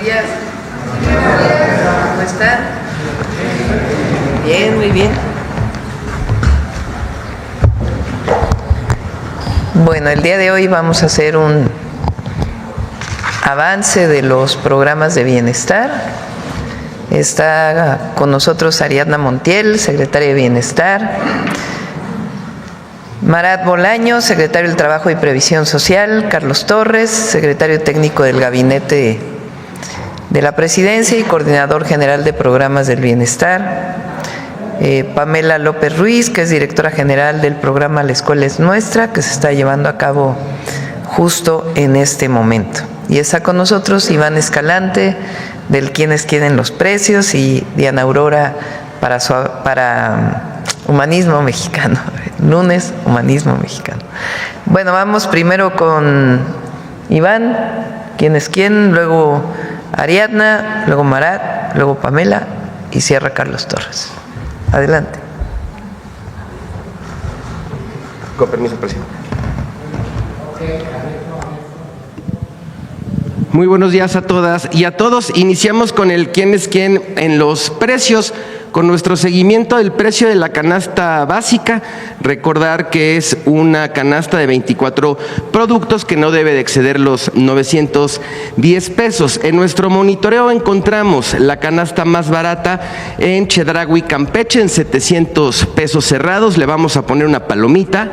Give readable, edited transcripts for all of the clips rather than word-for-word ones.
días. ¿Cómo están? Bien, muy bien. Bueno, el día de hoy vamos a hacer un avance de los programas de bienestar. Está con nosotros Ariadna Montiel, secretaria de Bienestar. Marat Bolaño, secretario del Trabajo y Previsión Social. Carlos Torres, secretario técnico del Gabinete de la Presidencia y coordinador general de programas del bienestar. Pamela López Ruiz, que es directora general del programa La Escuela es Nuestra, que se está llevando a cabo justo en este momento. Y está con nosotros Iván Escalante, del Quiénes Quieren los Precios, y Diana Aurora para Humanismo Mexicano. Lunes, Humanismo Mexicano. Bueno, vamos primero con Iván, quién es quién, luego Ariadna, luego Marat, luego Pamela y cierra Carlos Torres. Adelante. Con permiso, presidente. Muy buenos días a todas y a todos. Iniciamos con el quién es quién en los precios, con nuestro seguimiento del precio de la canasta básica. Recordar que es una canasta de 24 productos que no debe de exceder los 910 pesos. En nuestro monitoreo encontramos la canasta más barata en Chedraui, Campeche, en 700 pesos cerrados. Le vamos a poner una palomita.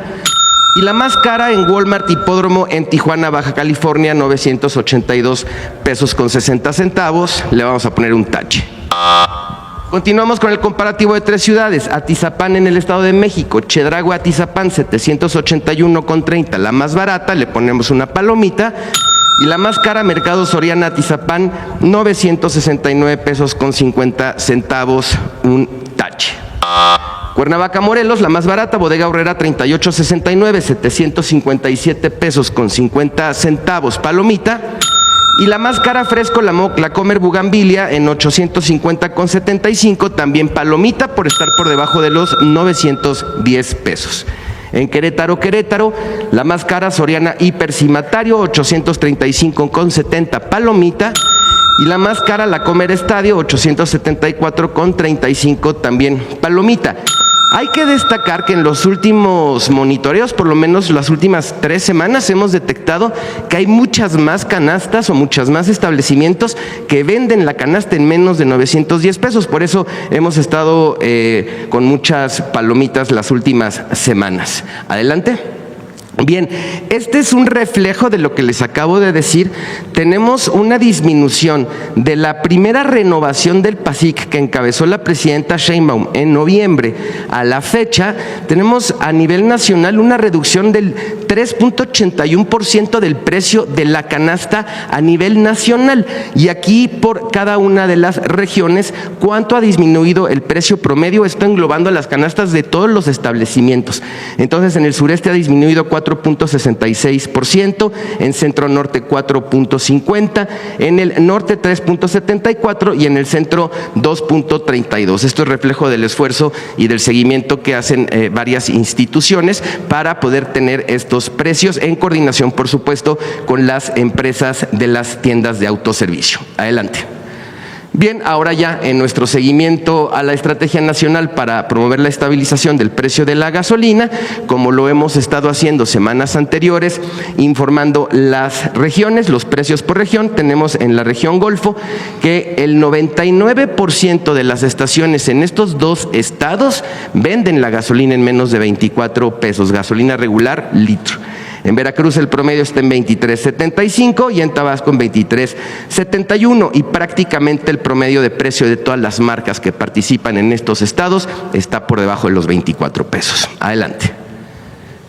Y la más cara en Walmart Hipódromo en Tijuana, Baja California, 982 pesos con 60 centavos. Le vamos a poner un tache. Continuamos con el comparativo de tres ciudades. Atizapán en el Estado de México, Chedraui, Atizapán, 781,30. La más barata, le ponemos una palomita. Y la más cara, Mercado Soriana, Atizapán, 969 pesos con 50 centavos, un tache. Cuernavaca, Morelos, la más barata, Bodega Aurrera, 38.69, 757 pesos con 50 centavos, palomita. Y la más cara, Fresco, la Comer Bugambilia, en 850,75, también palomita por estar por debajo de los 910 pesos. En Querétaro, la más cara, Soriana Hipercimatario, 835,70, palomita. Y la más cara, la Comer Estadio, 874,35, también palomita. Hay que destacar que en los últimos monitoreos, por lo menos las últimas 3 semanas, hemos detectado que hay muchas más canastas o muchas más establecimientos que venden la canasta en menos de 910 pesos. Por eso hemos estado con muchas palomitas las últimas semanas. Adelante. Bien, este es un reflejo de lo que les acabo de decir. Tenemos una disminución de la primera renovación del PASIC que encabezó la presidenta Sheinbaum en noviembre a la fecha. Tenemos a nivel nacional una reducción del 3.81% del precio de la canasta a nivel nacional. Y aquí por cada una de las regiones, ¿cuánto ha disminuido el precio promedio? Esto englobando las canastas de todos los establecimientos. Entonces, en el sureste ha disminuido 4.66%, en centro norte 4.50%, en el norte 3.74% y en el centro 2.32%. Esto es reflejo del esfuerzo y del seguimiento que hacen varias instituciones para poder tener estos precios en coordinación, por supuesto, con las empresas de las tiendas de autoservicio. Adelante. Bien, ahora ya en nuestro seguimiento a la Estrategia Nacional para promover la estabilización del precio de la gasolina, como lo hemos estado haciendo semanas anteriores, informando las regiones, los precios por región, tenemos en la región Golfo que el 99% de las estaciones en estos 2 estados venden la gasolina en menos de 24 pesos, gasolina regular, litro. En Veracruz el promedio está en 23.75 y en Tabasco en 23.71 y prácticamente el promedio de precio de todas las marcas que participan en estos estados está por debajo de los 24 pesos. Adelante.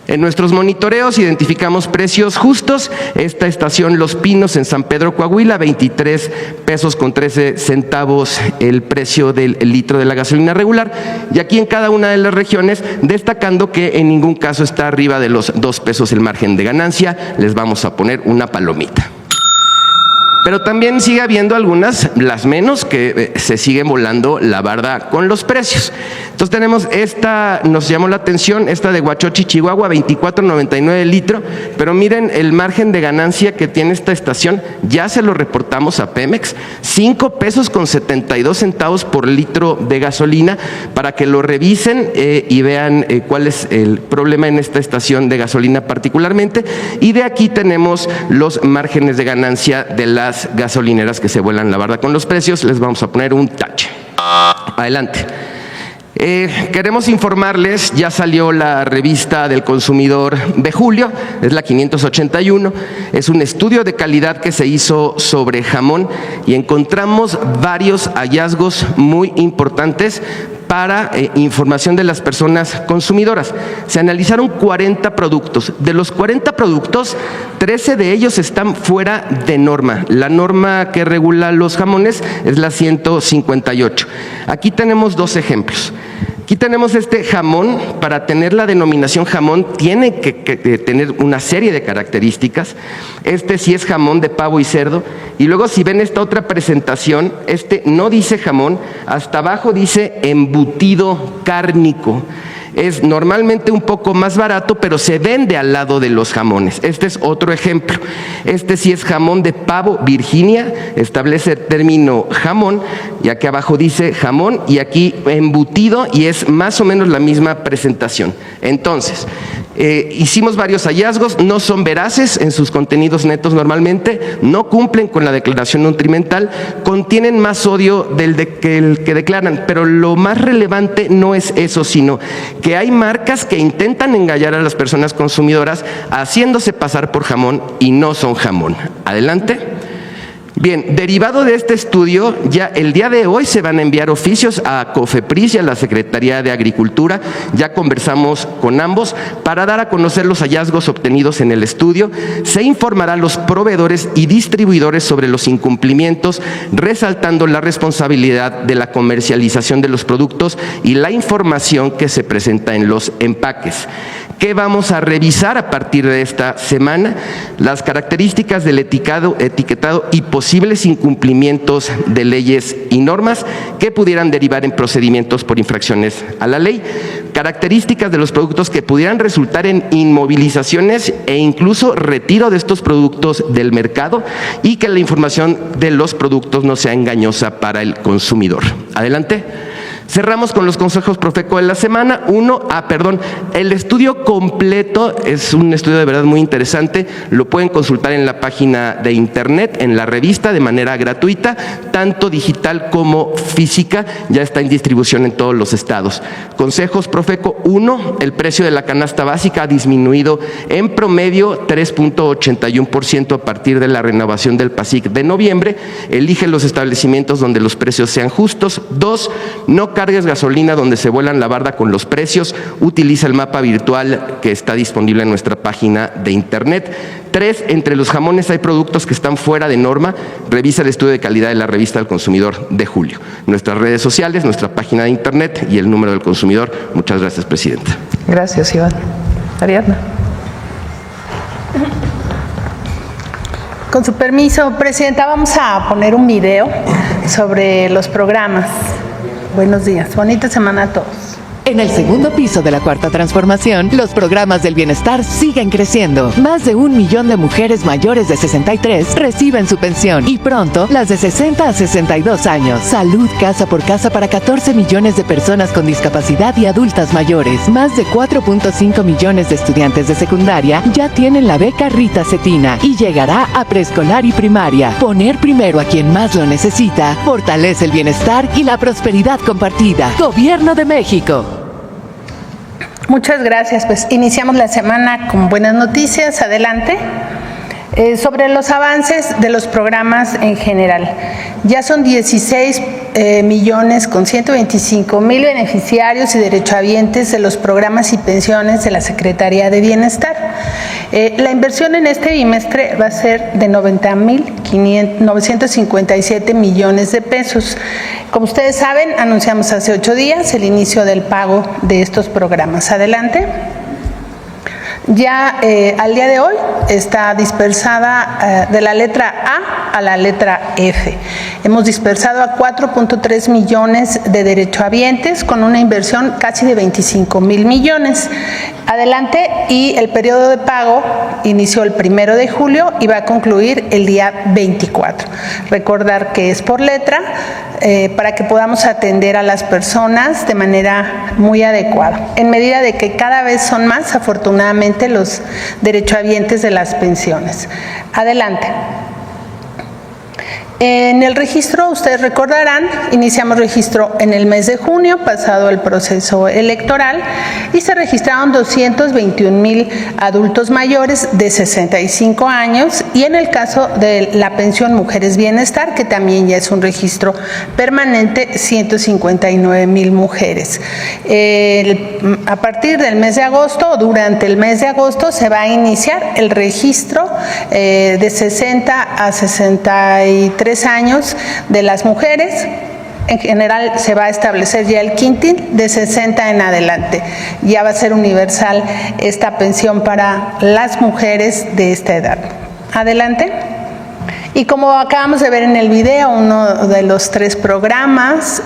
En nuestros monitoreos identificamos precios justos. Esta estación Los Pinos en San Pedro, Coahuila, 23 pesos con 13 centavos el precio del litro de la gasolina regular. Y aquí en cada una de las regiones, destacando que en ningún caso está arriba de los 2 pesos el margen de ganancia, les vamos a poner una palomita. Pero también sigue habiendo algunas, las menos, que se siguen volando la barda con los precios. Entonces tenemos esta, nos llamó la atención, esta de Huachochi, Chihuahua, 24.99 el litro, pero miren el margen de ganancia que tiene esta estación, ya se lo reportamos a Pemex, 5 pesos con 72 centavos por litro de gasolina, para que lo revisen y vean cuál es el problema en esta estación de gasolina particularmente. Y de aquí tenemos los márgenes de ganancia de las gasolineras que se vuelan la barda con los precios. Les vamos a poner un tache. Adelante. Queremos informarles, ya salió la revista del consumidor de julio, es la 581, es un estudio de calidad que se hizo sobre jamón y encontramos varios hallazgos muy importantes para información de las personas consumidoras. Se analizaron 40 productos. De los 40 productos, 13 de ellos están fuera de norma. La norma que regula los jamones es la 158. Aquí tenemos 2 ejemplos. Aquí tenemos este jamón. Para tener la denominación jamón tiene que tener una serie de características. Este sí es jamón de pavo y cerdo. Y luego si ven esta otra presentación, este no dice jamón, hasta abajo dice embutido cárnico. Es normalmente un poco más barato, pero se vende al lado de los jamones. Este es otro ejemplo. Este sí es jamón de pavo Virginia, establece el término jamón, y aquí abajo dice jamón, y aquí embutido, y es más o menos la misma presentación. Entonces, hicimos varios hallazgos, no son veraces en sus contenidos netos normalmente, no cumplen con la declaración nutrimental, contienen más sodio que el que declaran, pero lo más relevante no es eso, sino que hay marcas que intentan engañar a las personas consumidoras haciéndose pasar por jamón y no son jamón. Adelante. Bien, derivado de este estudio, ya el día de hoy se van a enviar oficios a COFEPRIS y a la Secretaría de Agricultura. Ya conversamos con ambos para dar a conocer los hallazgos obtenidos en el estudio. Se informará a los proveedores y distribuidores sobre los incumplimientos, resaltando la responsabilidad de la comercialización de los productos y la información que se presenta en los empaques. ¿Qué vamos a revisar a partir de esta semana? Las características del etiquetado y posibles incumplimientos de leyes y normas que pudieran derivar en procedimientos por infracciones a la ley, características de los productos que pudieran resultar en inmovilizaciones e incluso retiro de estos productos del mercado, y que la información de los productos no sea engañosa para el consumidor. Adelante. Cerramos con los consejos Profeco de la semana. El estudio completo es un estudio de verdad muy interesante, lo pueden consultar en la página de internet, en la revista, de manera gratuita, tanto digital como física, ya está en distribución en todos los estados. Consejos Profeco 1, el precio de la canasta básica ha disminuido en promedio 3.81% a partir de la renovación del PASIC de noviembre. Elige los establecimientos donde los precios sean justos. 2, no cargues gasolina donde se vuelan la barda con los precios, utiliza el mapa virtual que está disponible en nuestra página de internet. 3, entre los jamones hay productos que están fuera de norma, revisa el estudio de calidad de la revista del consumidor de julio. Nuestras redes sociales, nuestra página de internet y el número del consumidor. Muchas gracias, Presidenta. Gracias, Iván. Ariadna. Con su permiso, Presidenta, vamos a poner un video sobre los programas. Buenos días, bonita semana a todos. En el segundo piso de la Cuarta Transformación, los programas del bienestar siguen creciendo. Más de 1 millón de mujeres mayores de 63 reciben su pensión y pronto las de 60 a 62 años. Salud casa por casa para 14 millones de personas con discapacidad y adultas mayores. Más de 4.5 millones de estudiantes de secundaria ya tienen la beca Rita Cetina y llegará a preescolar y primaria. Poner primero a quien más lo necesita fortalece el bienestar y la prosperidad compartida. Gobierno de México. Muchas gracias. Pues iniciamos la semana con buenas noticias. Adelante. Sobre los avances de los programas en general. Ya son 16 millones con 125,000 beneficiarios y derechohabientes de los programas y pensiones de la Secretaría de Bienestar. La inversión en este bimestre va a ser de 90,957 millones de pesos. Como ustedes saben, anunciamos hace 8 días el inicio del pago de estos programas. Adelante. Ya al día de hoy está dispersada de la letra A la letra F. Hemos dispersado a 4.3 millones de derechohabientes con una inversión casi de 25,000 millones. Adelante, y el periodo de pago inició el 1 de julio y va a concluir el día 24. Recordar que es por letra para que podamos atender a las personas de manera muy adecuada, en medida de que cada vez son más, afortunadamente, los derechohabientes de las pensiones. Adelante. En el registro, ustedes recordarán, iniciamos registro en el mes de junio, pasado el proceso electoral, y se registraron 221,000 adultos mayores de 65 años, y en el caso de la pensión Mujeres Bienestar, que también ya es un registro permanente, 159,000 mujeres. A partir del mes de agosto, durante el mes de agosto, se va a iniciar el registro de 60 a 63 años de las mujeres. En general se va a establecer ya el quintil de 60 en adelante. Ya va a ser universal esta pensión para las mujeres de esta edad. Adelante. Y como acabamos de ver en el video, uno de los 3 programas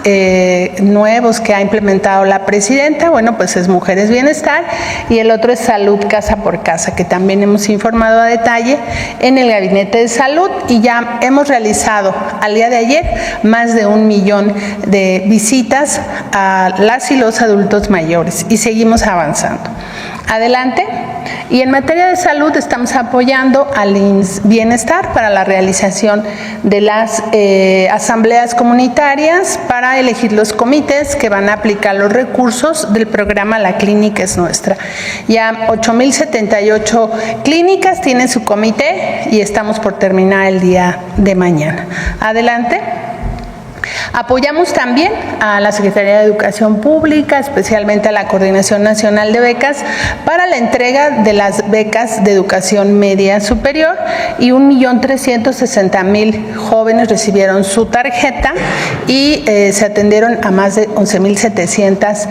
nuevos que ha implementado la presidenta, bueno, pues es Mujeres Bienestar, y el otro es Salud Casa por Casa, que también hemos informado a detalle en el Gabinete de Salud, y ya hemos realizado al día de ayer más de 1 millón de visitas a las y los adultos mayores, y seguimos avanzando. Adelante. Y en materia de salud estamos apoyando al IMSS Bienestar para la realización de las asambleas comunitarias para elegir los comités que van a aplicar los recursos del programa La Clínica es Nuestra. Ya 8,078 clínicas tienen su comité y estamos por terminar el día de mañana. Adelante. Apoyamos también a la Secretaría de Educación Pública, especialmente a la Coordinación Nacional de Becas, para la entrega de las becas de educación media superior, y 1,360,000 jóvenes recibieron su tarjeta y se atendieron a más de 11,700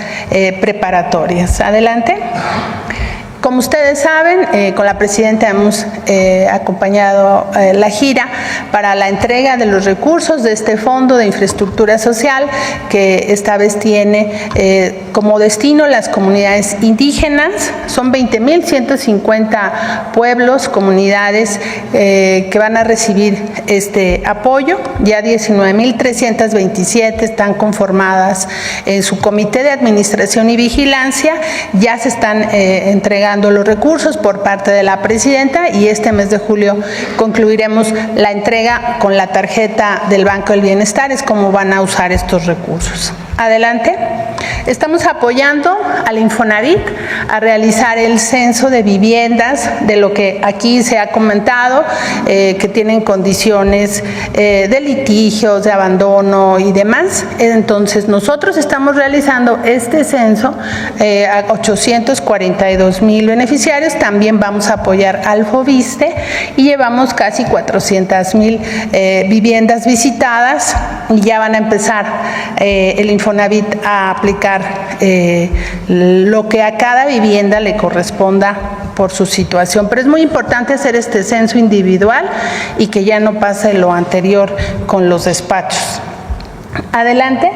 preparatorias. Adelante. Como ustedes saben, con la presidenta hemos acompañado la gira para la entrega de los recursos de este Fondo de Infraestructura Social, que esta vez tiene como destino las comunidades indígenas. Son 20,150 pueblos, comunidades que van a recibir este apoyo. Ya 19,327 están conformadas en su comité de administración y vigilancia. Ya se están entregando los recursos por parte de la presidenta, y este mes de julio concluiremos la entrega con la tarjeta del Banco del Bienestar. Es como van a usar estos recursos. Adelante. Estamos apoyando al Infonavit a realizar el censo de viviendas, de lo que aquí se ha comentado, que tienen condiciones de litigios, de abandono y demás. Entonces nosotros estamos realizando este censo a 842,000 beneficiarios. También vamos a apoyar al Foviste y llevamos casi 400,000 viviendas visitadas, y ya van a empezar el Infonavit a aplicar lo que a cada vivienda le corresponda por su situación. Pero es muy importante hacer este censo individual y que ya no pase lo anterior con los despachos. Adelante.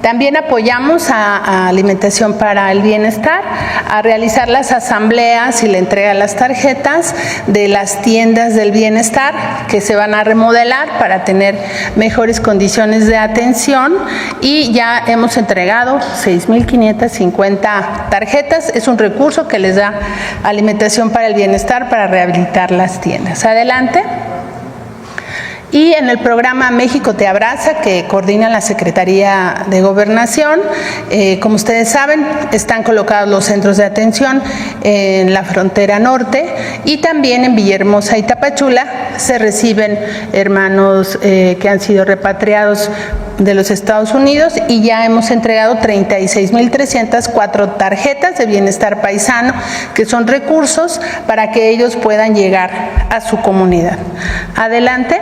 También apoyamos a Alimentación para el Bienestar a realizar las asambleas y la entrega de las tarjetas de las tiendas del bienestar que se van a remodelar para tener mejores condiciones de atención, y ya hemos entregado 6,550 tarjetas. Es un recurso que les da Alimentación para el Bienestar para rehabilitar las tiendas. Adelante. Y en el programa México Te Abraza, que coordina la Secretaría de Gobernación, como ustedes saben, están colocados los centros de atención en la frontera norte, y también en Villahermosa y Tapachula se reciben hermanos que han sido repatriados de los Estados Unidos, y ya hemos entregado 36,304 tarjetas de bienestar paisano, que son recursos para que ellos puedan llegar a su comunidad. Adelante.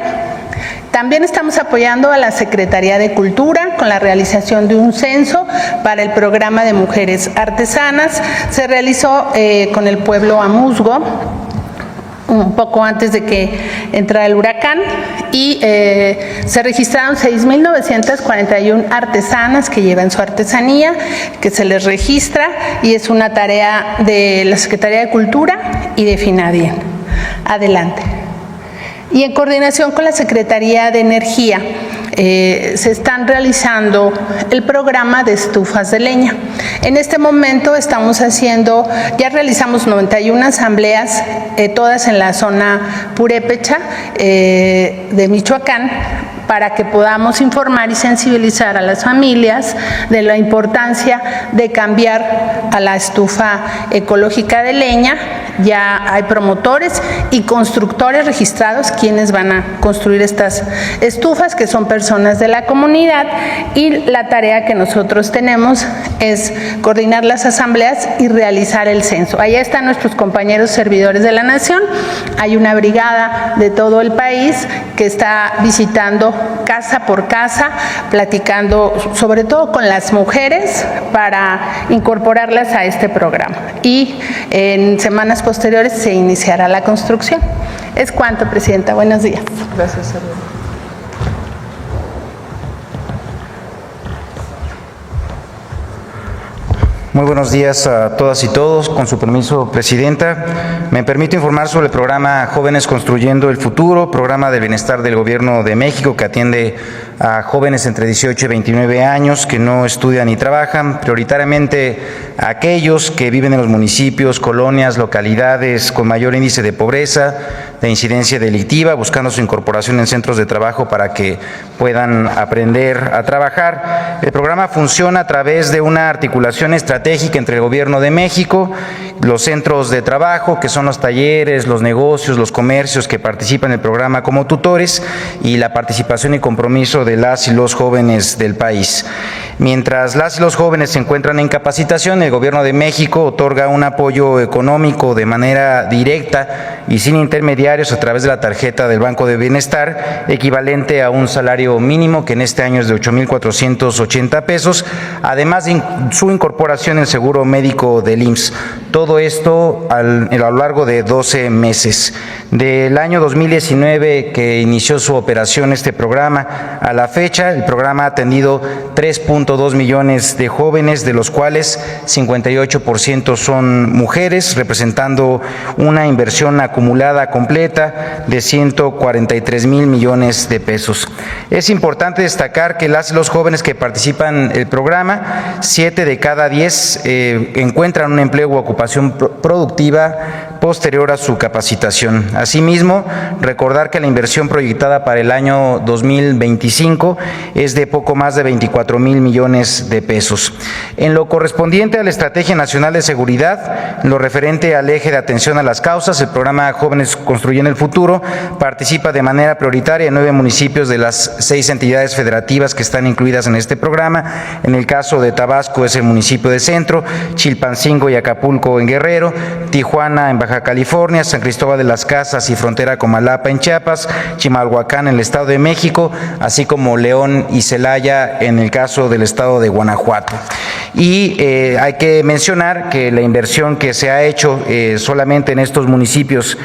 También estamos apoyando a la Secretaría de Cultura con la realización de un censo para el programa de mujeres artesanas. Se realizó con el pueblo Amusgo un poco antes de que entrara el huracán y se registraron 6,941 artesanas que llevan su artesanía, que se les registra, y es una tarea de la Secretaría de Cultura y de FINADIEN. Adelante. Y en coordinación con la Secretaría de Energía, se están realizando el programa de estufas de leña. En este momento ya realizamos 91 asambleas, todas en la zona purépecha de Michoacán, para que podamos informar y sensibilizar a las familias de la importancia de cambiar a la estufa ecológica de leña. Ya hay promotores y constructores registrados quienes van a construir estas estufas, que son personas de la comunidad, y la tarea que nosotros tenemos es coordinar las asambleas y realizar el censo. Allá están nuestros compañeros servidores de la Nación. Hay una brigada de todo el país que está visitando casa por casa, platicando sobre todo con las mujeres para incorporarlas a este programa. Y en semanas posteriores se iniciará la construcción. Es cuanto, Presidenta. Buenos días. Gracias, Adela. Muy buenos días a todas y todos. Con su permiso, Presidenta, me permito informar sobre el programa Jóvenes Construyendo el Futuro, programa del bienestar del Gobierno de México que atiende a jóvenes entre 18 y 29 años que no estudian ni trabajan, prioritariamente a aquellos que viven en los municipios, colonias, localidades con mayor índice de pobreza, de incidencia delictiva, buscando su incorporación en centros de trabajo para que puedan aprender a trabajar. El programa funciona a través de una articulación estratégica entre el Gobierno de México, los centros de trabajo, que son los talleres, los negocios, los comercios que participan en el programa como tutores, y la participación y compromiso de las y los jóvenes del país. Mientras las y los jóvenes se encuentran en capacitación, el Gobierno de México otorga un apoyo económico de manera directa y sin intermediarios a través de la tarjeta del Banco de Bienestar, equivalente a un salario mínimo que en este año es de 8,480 pesos, además de su incorporación en seguro médico del IMSS. Todo esto a lo largo de 12 meses. Del año 2019 que inició su operación este programa a la fecha, el programa ha atendido 3.2 millones de jóvenes, de los cuales 58% son mujeres, representando una inversión acumulada completa de 143 mil millones de pesos. Es importante destacar que las y los jóvenes que participan en el programa, 7 de cada 10 encuentran un empleo u ocupación productiva posterior a su capacitación. Asimismo, recordar que la inversión proyectada para el año 2025 es de poco más de 24 mil millones de pesos. En lo correspondiente a la Estrategia Nacional de Seguridad, en lo referente al eje de atención a las causas, el programa Jóvenes Construyendo el Futuro participa de manera prioritaria en 9 municipios de las 6 entidades federativas que están incluidas en este programa. En el caso de Tabasco es el municipio de Centro, Chilpancingo y Acapulco en Guerrero, Tijuana en Baja California, San Cristóbal de las Casas y frontera con Malapa en Chiapas, Chimalhuacán en el Estado de México, así como León y Celaya en el caso del Estado de Guanajuato. Y hay que mencionar que la inversión que se ha hecho solamente en estos municipios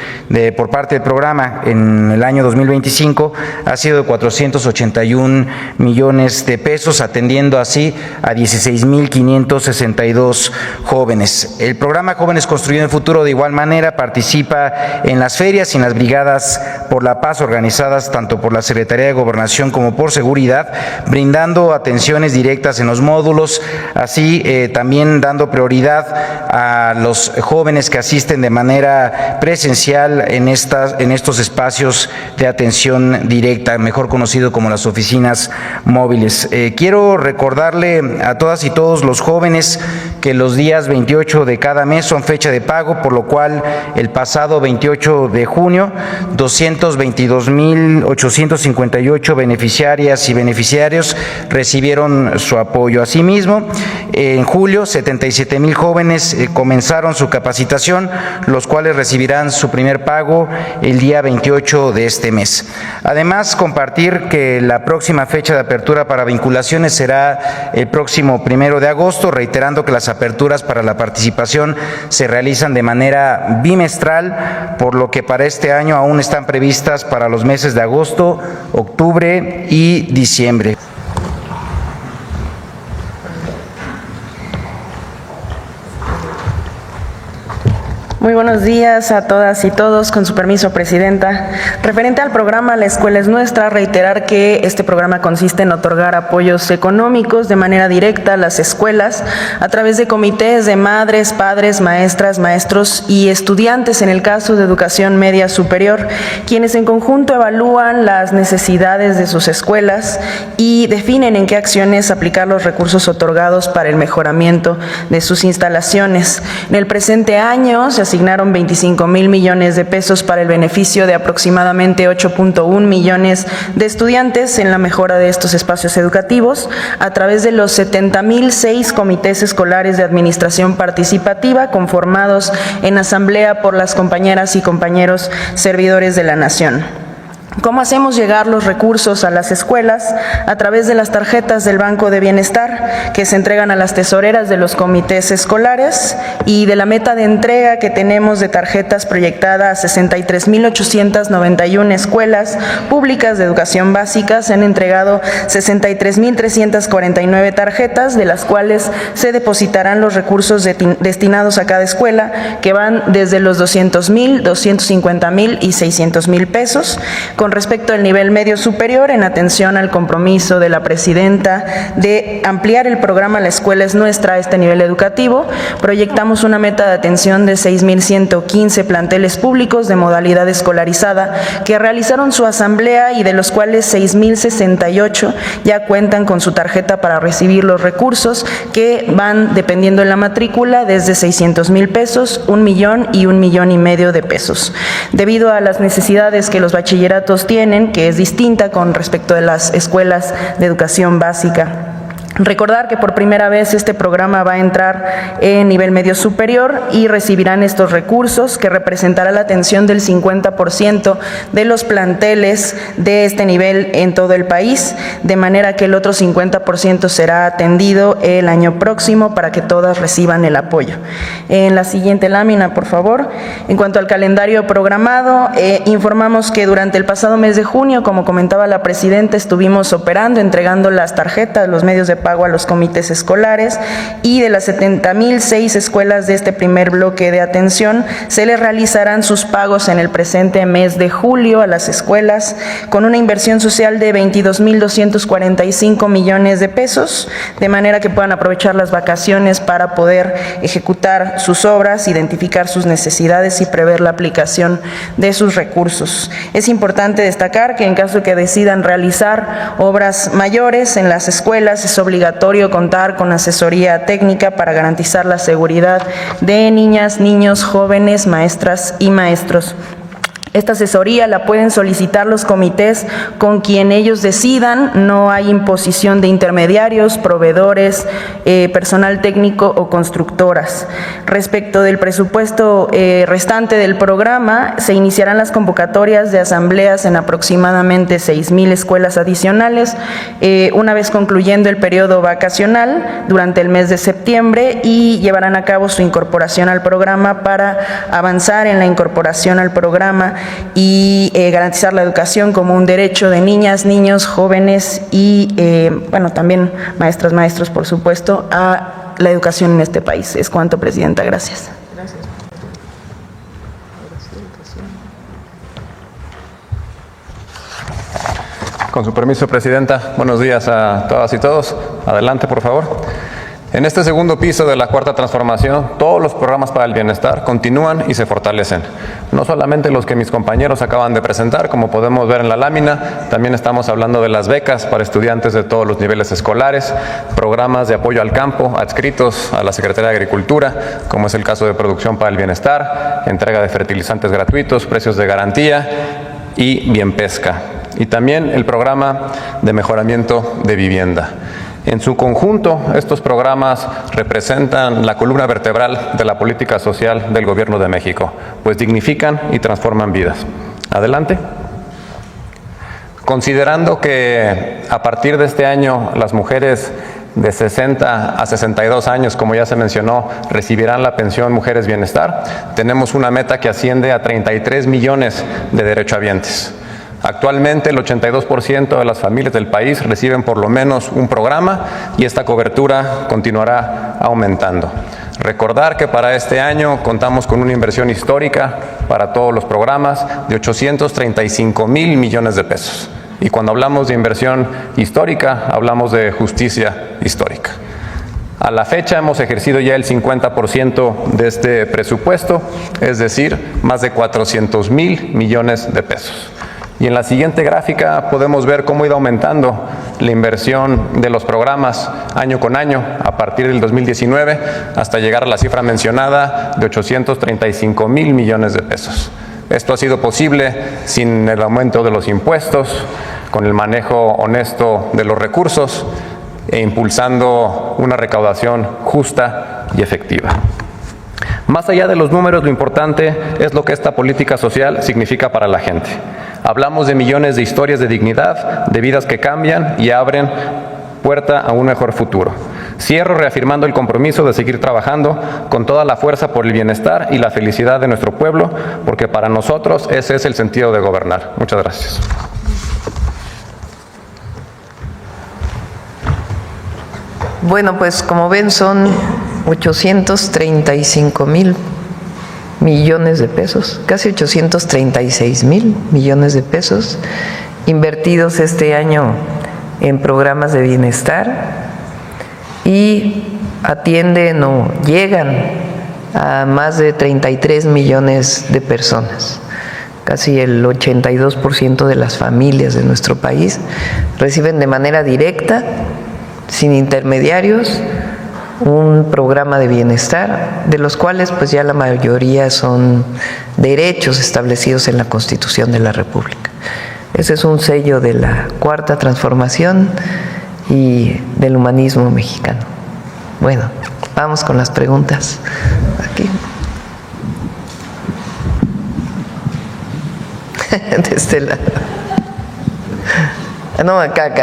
por parte del programa en el año 2025 ha sido de 481 millones de pesos, atendiendo así a 16,562 jóvenes. El programa Jóvenes Construyendo el Futuro de igual manera participa en las ferias y en las brigadas por la paz organizadas tanto por la Secretaría de Gobernación como por Seguridad, brindando atenciones directas en los módulos, así también dando prioridad a los jóvenes que asisten de manera presencial en estos espacios de atención directa, mejor conocido como las oficinas móviles. Quiero recordarle a todas y todos los jóvenes que los días 28 de cada mes son fecha de pago, por lo cual el pasado 28 de junio 222,858 beneficiarias y beneficiarios recibieron su apoyo. Asimismo, En julio, 77,000 jóvenes comenzaron su capacitación, los cuales recibirán su primer pago el día 28 de este mes. Además, compartir que la próxima fecha de apertura para vinculaciones será el próximo 1 de agosto, reiterando que las aperturas para la participación se realizan de manera bimestral, por lo que para este año aún están previstas para los meses de agosto, octubre y diciembre. Muy buenos días a todas y todos. Con su permiso, Presidenta. Referente al programa La Escuela es Nuestra, reiterar que este programa consiste en otorgar apoyos económicos de manera directa a las escuelas a través de comités de madres, padres, maestras, maestros y estudiantes en el caso de educación media superior, quienes en conjunto evalúan las necesidades de sus escuelas y definen en qué acciones aplicar los recursos otorgados para el mejoramiento de sus instalaciones. En el presente año se asignaron 25,000 millones de pesos para el beneficio de aproximadamente 8.1 millones de estudiantes en la mejora de estos espacios educativos a través de los 70,006 comités escolares de administración participativa conformados en asamblea por las compañeras y compañeros servidores de la Nación. ¿Cómo hacemos llegar los recursos a las escuelas? A través de las tarjetas del Banco de Bienestar que se entregan a las tesoreras de los comités escolares y de la meta de entrega que tenemos de tarjetas proyectada a 63,891 escuelas públicas de educación básica. Se han entregado 63,349 tarjetas, de las cuales se depositarán los recursos destinados a cada escuela, que van desde los 200,000, 250,000 y 600,000 pesos. Con respecto al nivel medio superior, en atención al compromiso de la Presidenta de ampliar el programa La Escuela es Nuestra a este nivel educativo, proyectamos una meta de atención de 6,115 planteles públicos de modalidad escolarizada que realizaron su asamblea y de los cuales 6,068 ya cuentan con su tarjeta para recibir los recursos, que van, dependiendo de la matrícula, desde 600,000 pesos, 1 millón y 1,5 millones de pesos. Debido a las necesidades que los bachilleratos tienen, que es distinta con respecto de las escuelas de educación básica. Recordar que por primera vez este programa va a entrar en nivel medio superior y recibirán estos recursos, que representará la atención del 50% de los planteles de este nivel en todo el país, de manera que el otro 50% será atendido el año próximo para que todas reciban el apoyo. En la siguiente lámina, por favor. En cuanto al calendario programado, informamos que durante el pasado mes de junio, como comentaba la Presidenta, estuvimos operando, entregando las tarjetas, los medios de pago a los comités escolares, y de las 70,006 escuelas de este primer bloque de atención se les realizarán sus pagos en el presente mes de julio a las escuelas, con una inversión social de 22,245 millones de pesos, de manera que puedan aprovechar las vacaciones para poder ejecutar sus obras, identificar sus necesidades y prever la aplicación de sus recursos. Es importante destacar que en caso que decidan realizar obras mayores en las escuelas, es obligatorio contar con asesoría técnica para garantizar la seguridad de niñas, niños, jóvenes, maestras y maestros. Esta asesoría la pueden solicitar los comités con quien ellos decidan, no hay imposición de intermediarios, proveedores, personal técnico o constructoras. Respecto del presupuesto restante del programa, se iniciarán las convocatorias de asambleas en aproximadamente 6,000 escuelas adicionales, una vez concluyendo el periodo vacacional durante el mes de septiembre, y llevarán a cabo su incorporación al programa para avanzar en la incorporación al programa y garantizar la educación como un derecho de niñas, niños, jóvenes y, también maestras, maestros, por supuesto, a la educación en este país. Es cuanto, Presidenta. Gracias. Con su permiso, Presidenta. Buenos días a todas y todos. Adelante, por favor. En este segundo piso de la Cuarta Transformación, todos los programas para el bienestar continúan y se fortalecen. No solamente los que mis compañeros acaban de presentar, como podemos ver en la lámina, también estamos hablando de las becas para estudiantes de todos los niveles escolares, programas de apoyo al campo adscritos a la Secretaría de Agricultura, como es el caso de Producción para el Bienestar, entrega de fertilizantes gratuitos, precios de garantía y Bien Pesca. Y también el programa de mejoramiento de vivienda. En su conjunto, estos programas representan la columna vertebral de la política social del Gobierno de México, pues dignifican y transforman vidas. Adelante. Considerando que a partir de este año las mujeres de 60 a 62 años, como ya se mencionó, recibirán la pensión Mujeres Bienestar, tenemos una meta que asciende a 33 millones de derechohabientes. Actualmente el 82% de las familias del país reciben por lo menos un programa y esta cobertura continuará aumentando. Recordar que para este año contamos con una inversión histórica para todos los programas de 835,000 millones de pesos. Y cuando hablamos de inversión histórica, hablamos de justicia histórica. A la fecha hemos ejercido ya el 50% de este presupuesto, es decir, más de 400,000 millones de pesos. Y en la siguiente gráfica podemos ver cómo ha ido aumentando la inversión de los programas año con año a partir del 2019 hasta llegar a la cifra mencionada de 835,000 millones de pesos. Esto ha sido posible sin el aumento de los impuestos, con el manejo honesto de los recursos e impulsando una recaudación justa y efectiva. Más allá de los números, lo importante es lo que esta política social significa para la gente. Hablamos de millones de historias de dignidad, de vidas que cambian y abren puerta a un mejor futuro. Cierro reafirmando el compromiso de seguir trabajando con toda la fuerza por el bienestar y la felicidad de nuestro pueblo, porque para nosotros ese es el sentido de gobernar. Muchas gracias. Bueno, pues como ven son 835,000 millones de pesos, casi 836,000 millones de pesos invertidos este año en programas de bienestar y atienden o llegan a más de 33 millones de personas. Casi el 82% de las familias de nuestro país reciben de manera directa, sin intermediarios, un programa de bienestar, de los cuales pues ya la mayoría son derechos establecidos en la Constitución de la República. Ese es un sello de la Cuarta Transformación y del humanismo mexicano. Bueno, vamos con las preguntas. Aquí. De este lado. No, acá,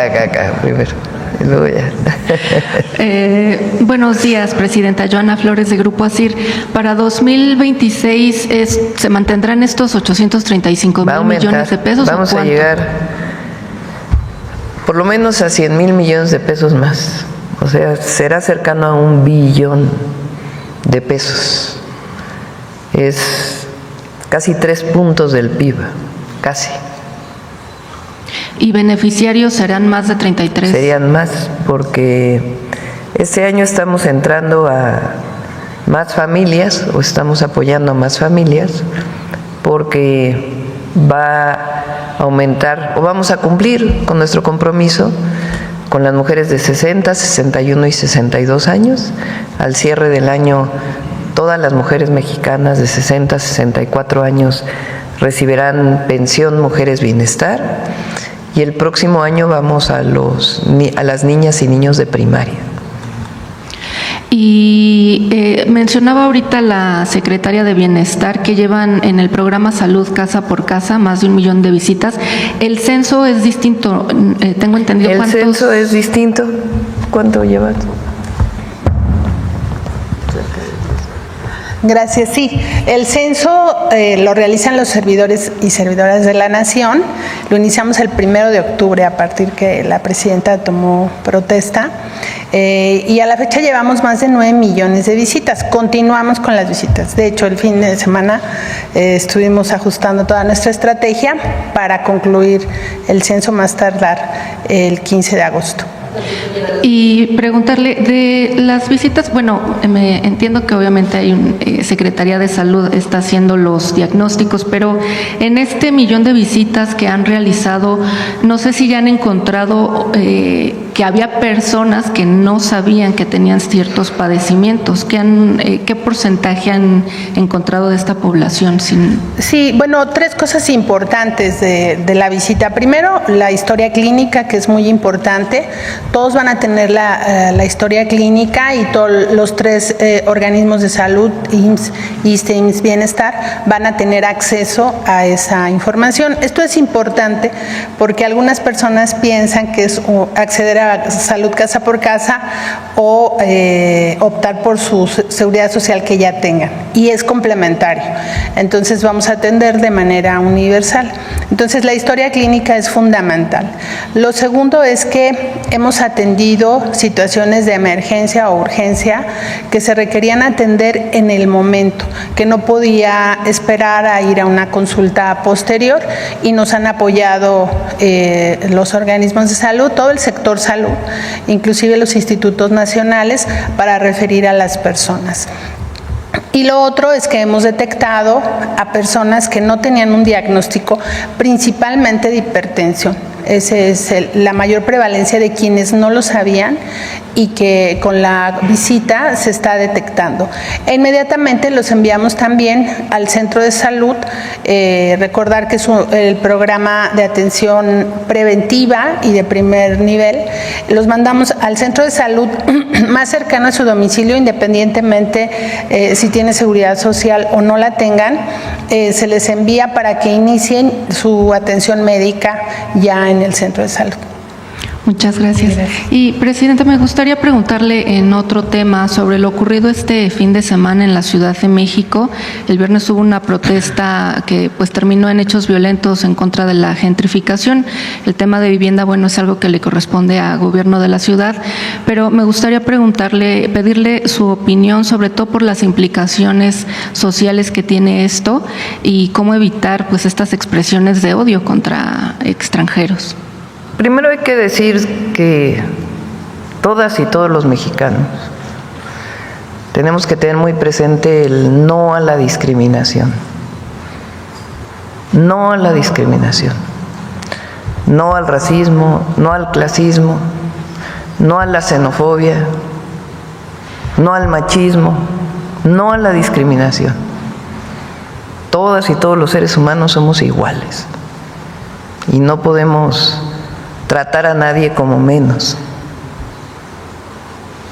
primero. Y luego ya. Buenos días, Presidenta. Joana Flores, de Grupo ASIR. Para 2026, ¿se mantendrán estos 835,000 millones de pesos? Vamos a llegar por lo menos a 100,000 millones de pesos más. O sea, será cercano a 1 billón de pesos. Es casi 3 puntos del PIB, casi. ¿Y beneficiarios serán más de 33? Serían más, porque este año estamos entrando a más familias, o estamos apoyando a más familias, porque va a aumentar, o vamos a cumplir con nuestro compromiso con las mujeres de 60, 61 y 62 años. Al cierre del año, todas las mujeres mexicanas de 60, 64 años recibirán pensión Mujeres Bienestar. Y el próximo año vamos a las niñas y niños de primaria. Y mencionaba ahorita la secretaria de Bienestar que llevan en el programa Salud Casa por Casa más de 1 millón de visitas. ¿El censo es distinto? Tengo entendido. El censo es distinto. ¿Cuánto llevas? Gracias. Sí, el censo lo realizan los servidores y servidoras de la Nación. Lo iniciamos el 1 de octubre a partir que la presidenta tomó protesta. Y a la fecha llevamos más de 9 millones de visitas. Continuamos con las visitas. De hecho, el fin de semana estuvimos ajustando toda nuestra estrategia para concluir el censo más tardar el 15 de agosto. Y preguntarle de las visitas, bueno, me entiendo que obviamente hay Secretaría de Salud está haciendo los diagnósticos, pero en este 1 millón de visitas que han realizado, no sé si ya han encontrado que había personas que no sabían que tenían ciertos padecimientos. ¿Qué porcentaje han encontrado de esta población? Sí, bueno, 3 cosas importantes de la visita. Primero, la historia clínica, que es muy importante. Todos van a tener la historia clínica y todos los 3 organismos de salud, IMSS, ISSSTE, IMSS Bienestar, van a tener acceso a esa información. Esto es importante porque algunas personas piensan que es acceder a salud casa por casa o optar por su seguridad social que ya tengan, y es complementario. Entonces vamos a atender de manera universal. Entonces la historia clínica es fundamental. Lo segundo es que hemos atendido situaciones de emergencia o urgencia que se requerían atender en el momento, que no podía esperar a ir a una consulta posterior, y nos han apoyado los organismos de salud, todo el sector salud, inclusive los institutos nacionales, para referir a las personas. Y lo otro es que hemos detectado a personas que no tenían un diagnóstico, principalmente de hipertensión. Esa es la mayor prevalencia de quienes no lo sabían y que con la visita se está detectando. E inmediatamente los enviamos también al centro de salud. Recordar que es el programa de atención preventiva y de primer nivel. Los mandamos al centro de salud más cercano a su domicilio, independientemente si tiene seguridad social o no la tengan. Se les envía para que inicien su atención médica ya en el centro de salud. Muchas gracias. Y, Presidenta, me gustaría preguntarle en otro tema sobre lo ocurrido este fin de semana en la Ciudad de México. El viernes hubo una protesta que pues terminó en hechos violentos en contra de la gentrificación. El tema de vivienda, bueno, es algo que le corresponde al gobierno de la ciudad, pero me gustaría pedirle su opinión, sobre todo por las implicaciones sociales que tiene esto y cómo evitar pues estas expresiones de odio contra extranjeros. Primero hay que decir que todas y todos los mexicanos tenemos que tener muy presente el no a la discriminación. No a la discriminación. No al racismo, no al clasismo, no a la xenofobia, no al machismo, no a la discriminación. Todas y todos los seres humanos somos iguales y no podemos tratar a nadie como menos.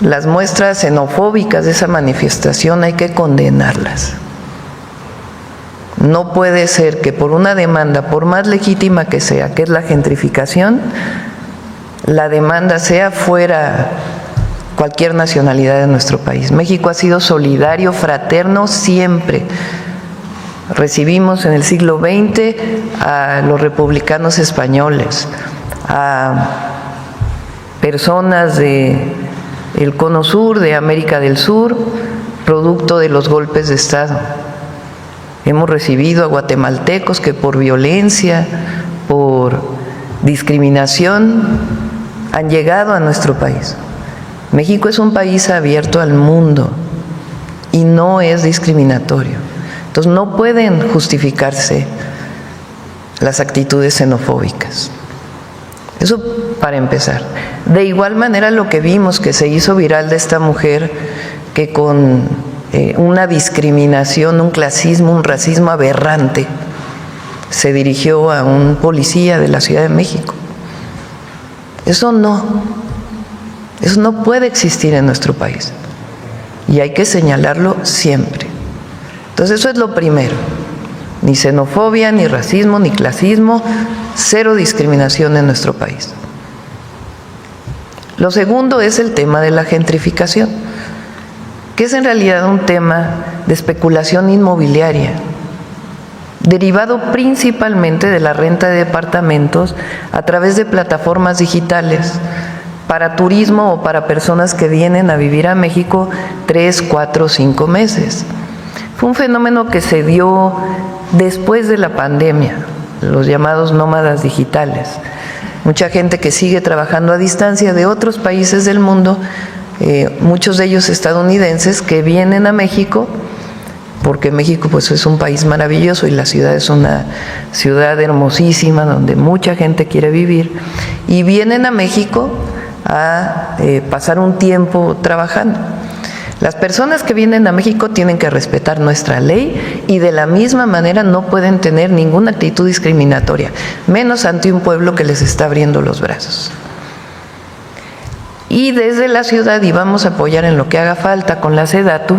Las muestras xenofóbicas de esa manifestación hay que condenarlas. No puede ser que por una demanda, por más legítima que sea, que es la gentrificación, la demanda sea fuera cualquier nacionalidad de nuestro país. México ha sido solidario, fraterno siempre. Recibimos en el siglo XX a los republicanos españoles, a personas del Cono Sur, de América del Sur, producto de los golpes de Estado. Hemos recibido a guatemaltecos que por violencia, por discriminación, han llegado a nuestro país. México es un país abierto al mundo y no es discriminatorio. Entonces no pueden justificarse las actitudes xenofóbicas. Eso para empezar. De igual manera lo que vimos que se hizo viral de esta mujer que con una discriminación, un clasismo, un racismo aberrante se dirigió a un policía de la Ciudad de México. Eso no puede existir en nuestro país y hay que señalarlo siempre. Entonces eso es lo primero. Ni xenofobia, ni racismo, ni clasismo, cero discriminación en nuestro país. Lo segundo es el tema de la gentrificación, que es en realidad un tema de especulación inmobiliaria, derivado principalmente de la renta de departamentos a través de plataformas digitales para turismo o para personas que vienen a vivir a México 3, 4, 5 meses. Fue un fenómeno que se dio después de la pandemia, los llamados nómadas digitales. Mucha gente que sigue trabajando a distancia de otros países del mundo, muchos de ellos estadounidenses, que vienen a México, porque México pues es un país maravilloso y la ciudad es una ciudad hermosísima donde mucha gente quiere vivir, y vienen a México a pasar un tiempo trabajando. Las personas que vienen a México tienen que respetar nuestra ley y de la misma manera no pueden tener ninguna actitud discriminatoria, menos ante un pueblo que les está abriendo los brazos. Y desde la ciudad, y vamos a apoyar en lo que haga falta con la SEDATU,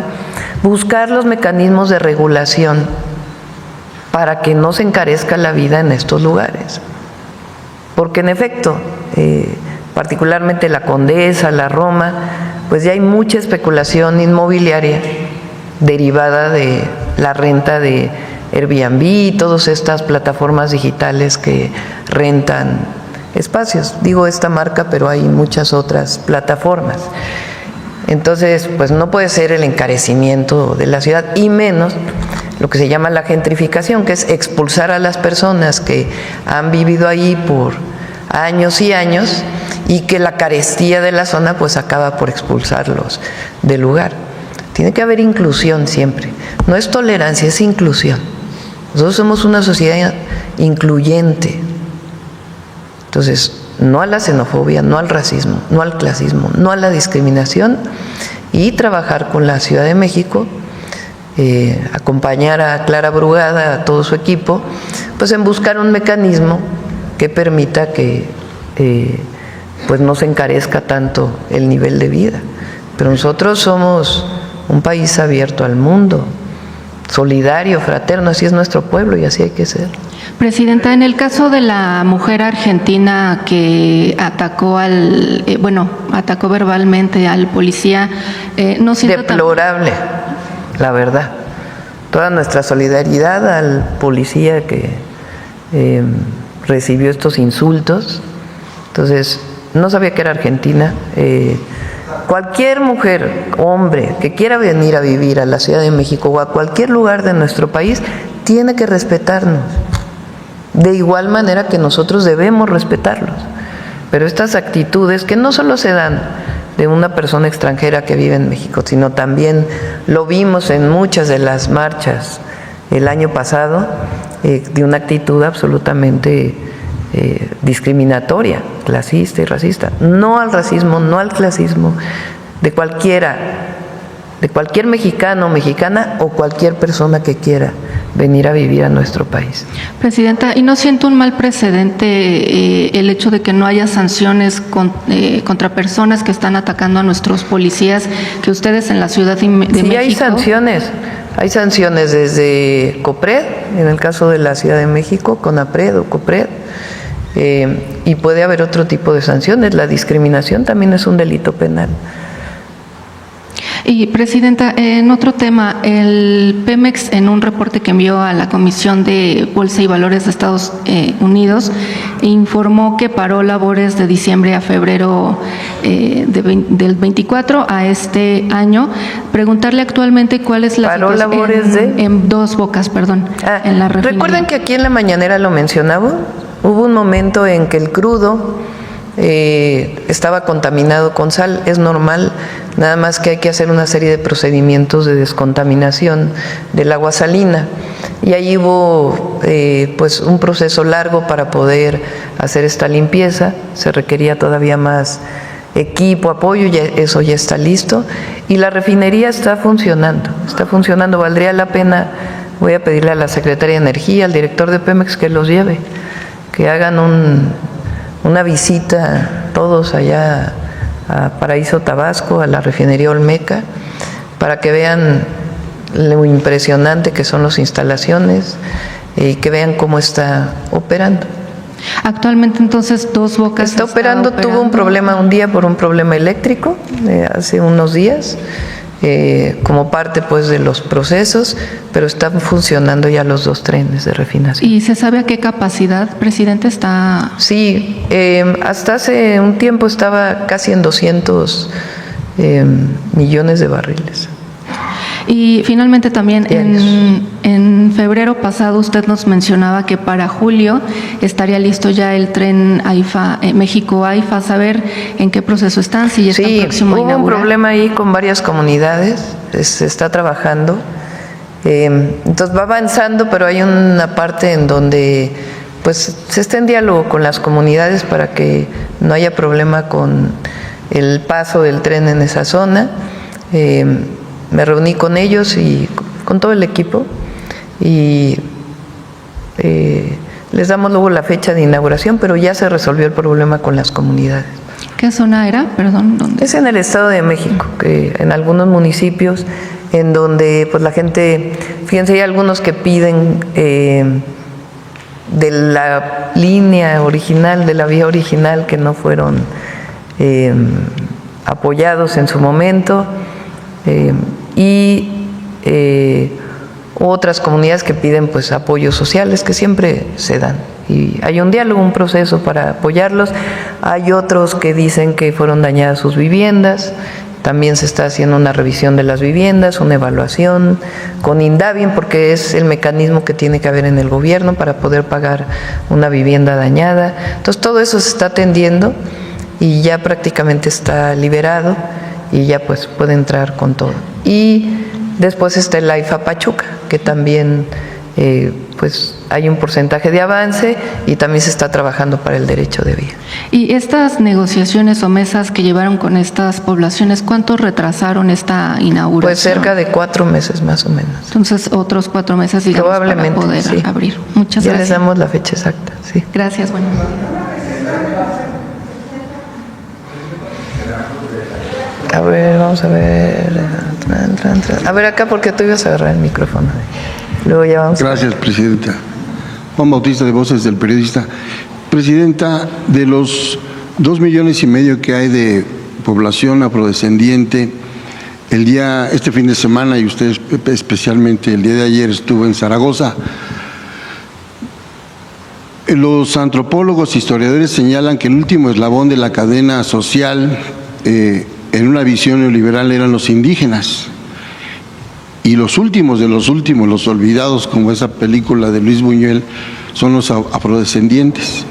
buscar los mecanismos de regulación para que no se encarezca la vida en estos lugares. Porque en efecto, particularmente la Condesa, la Roma, pues ya hay mucha especulación inmobiliaria derivada de la renta de Airbnb y todas estas plataformas digitales que rentan espacios. Digo esta marca, pero hay muchas otras plataformas. Entonces, pues no puede ser el encarecimiento de la ciudad, y menos lo que se llama la gentrificación, que es expulsar a las personas que han vivido ahí por años y años, y que la carestía de la zona pues acaba por expulsarlos del lugar. Tiene que haber inclusión siempre. No es tolerancia, es inclusión. Nosotros somos una sociedad incluyente. Entonces, no a la xenofobia, no al racismo, no al clasismo, no a la discriminación, y trabajar con la Ciudad de México, acompañar a Clara Brugada, a todo su equipo, pues en buscar un mecanismo que permita que pues no se encarezca tanto el nivel de vida. Pero nosotros somos un país abierto al mundo, solidario, fraterno, así es nuestro pueblo y así hay que ser. Presidenta, en el caso de la mujer argentina que atacó atacó verbalmente al policía, ¿no siente deplorable, la verdad. Toda nuestra solidaridad al policía que recibió estos insultos. Entonces, no sabía que era argentina. Cualquier mujer, hombre, que quiera venir a vivir a la Ciudad de México o a cualquier lugar de nuestro país, tiene que respetarnos. De igual manera que nosotros debemos respetarlos. Pero estas actitudes que no solo se dan de una persona extranjera que vive en México, sino también lo vimos en muchas de las marchas el año pasado, de una actitud absolutamente discriminatoria, clasista y racista. No al racismo, no al clasismo, de cualquier mexicano o mexicana o cualquier persona que quiera venir a vivir a nuestro país. Presidenta, ¿y no siente un mal precedente el hecho de que no haya sanciones contra personas que están atacando a nuestros policías, que ustedes en la Ciudad de México? Sí, hay sanciones desde COPRED, en el caso de la Ciudad de México, CONAPRED o COPRED, y puede haber otro tipo de sanciones. La discriminación también es un delito penal. Y, Presidenta, en otro tema, el Pemex, en un reporte que envió a la Comisión de Bolsa y Valores de Estados Unidos, informó que paró labores de diciembre a febrero del 24 a este año. Preguntarle actualmente cuál es la ¿Paró labores en Dos Bocas, perdón, en la refinería? Recuerden que aquí en la mañanera lo mencionaba. Hubo un momento en que el crudo estaba contaminado con sal. Es normal, nada más que hay que hacer una serie de procedimientos de descontaminación del agua salina, y ahí hubo pues un proceso largo para poder hacer esta limpieza. Se requería todavía más equipo, apoyo, eso ya está listo, y la refinería está funcionando, valdría la pena. Voy a pedirle a la Secretaría de Energía, al director de Pemex, que los lleve, que hagan una visita todos allá a Paraíso Tabasco, a la refinería Olmeca, para que vean lo impresionante que son las instalaciones y que vean cómo está operando. Actualmente, entonces, Dos Bocas está operando. Tuvo un problema un día por un problema eléctrico hace unos días, como parte pues de los procesos, pero están funcionando ya los 2 trenes de refinación. ¿Y se sabe a qué capacidad, presidente, está? Sí, hasta hace un tiempo estaba casi en 200 millones de barriles. Y finalmente también en febrero pasado usted nos mencionaba que para julio estaría listo ya el tren AIFA, México-AIFA. Saber en qué proceso están, si ya están próximo a inaugurar. Hubo un problema ahí con varias comunidades, se está trabajando, entonces va avanzando, pero hay una parte en donde pues se está en diálogo con las comunidades para que no haya problema con el paso del tren en esa zona. Me reuní con ellos y con todo el equipo y les damos luego la fecha de inauguración, pero ya se resolvió el problema con las comunidades. ¿Qué zona era? Perdón, ¿dónde? Es en el Estado de México, que en algunos municipios en donde pues la gente, fíjense, hay algunos que piden de la línea original, de la vía original, que no fueron apoyados en su momento, y otras comunidades que piden pues apoyos sociales que siempre se dan. Y hay un diálogo, un proceso para apoyarlos. Hay otros que dicen que fueron dañadas sus viviendas. También se está haciendo una revisión de las viviendas, una evaluación con INDAVIEN, porque es el mecanismo que tiene que haber en el gobierno para poder pagar una vivienda dañada. Entonces todo eso se está atendiendo y ya prácticamente está liberado y ya pues puede entrar con todo. Y después está el AIFA Pachuca, que también pues hay un porcentaje de avance y también se está trabajando para el derecho de vía. Y estas negociaciones o mesas que llevaron con estas poblaciones, ¿cuánto retrasaron esta inauguración? Pues cerca de 4 meses más o menos. Entonces otros 4 meses, digamos, probablemente, para poder sí. abrir. Muchas ya gracias. les damos la fecha exacta, sí. Gracias, bueno. A ver, vamos a ver. A ver acá, porque tú ibas a agarrar el micrófono. Luego ya vamos. Gracias, Presidenta. Juan Bautista de Voces del Periodista. Presidenta, de los 2,5 millones que hay de población afrodescendiente, este fin de semana, y usted especialmente el día de ayer estuvo en Zaragoza, los antropólogos, historiadores señalan que el último eslabón de la cadena social en una visión neoliberal eran los indígenas. Y los últimos de los últimos, los olvidados, como esa película de Luis Buñuel, son los afrodescendientes.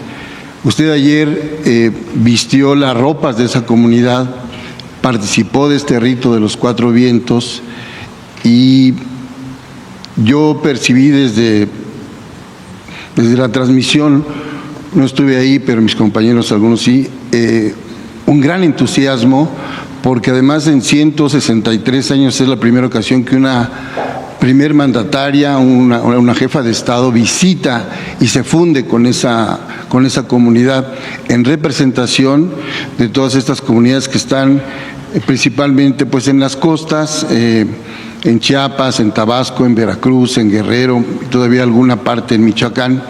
Usted ayer vistió las ropas de esa comunidad, participó de este rito de los 4 vientos, y yo percibí desde la transmisión, no estuve ahí, pero mis compañeros algunos sí, un gran entusiasmo, porque además en 163 años es la primera ocasión que una primer mandataria, una jefa de Estado visita y se funde con esa comunidad en representación de todas estas comunidades que están principalmente pues en las costas, en Chiapas, en Tabasco, en Veracruz, en Guerrero, y todavía alguna parte en Michoacán.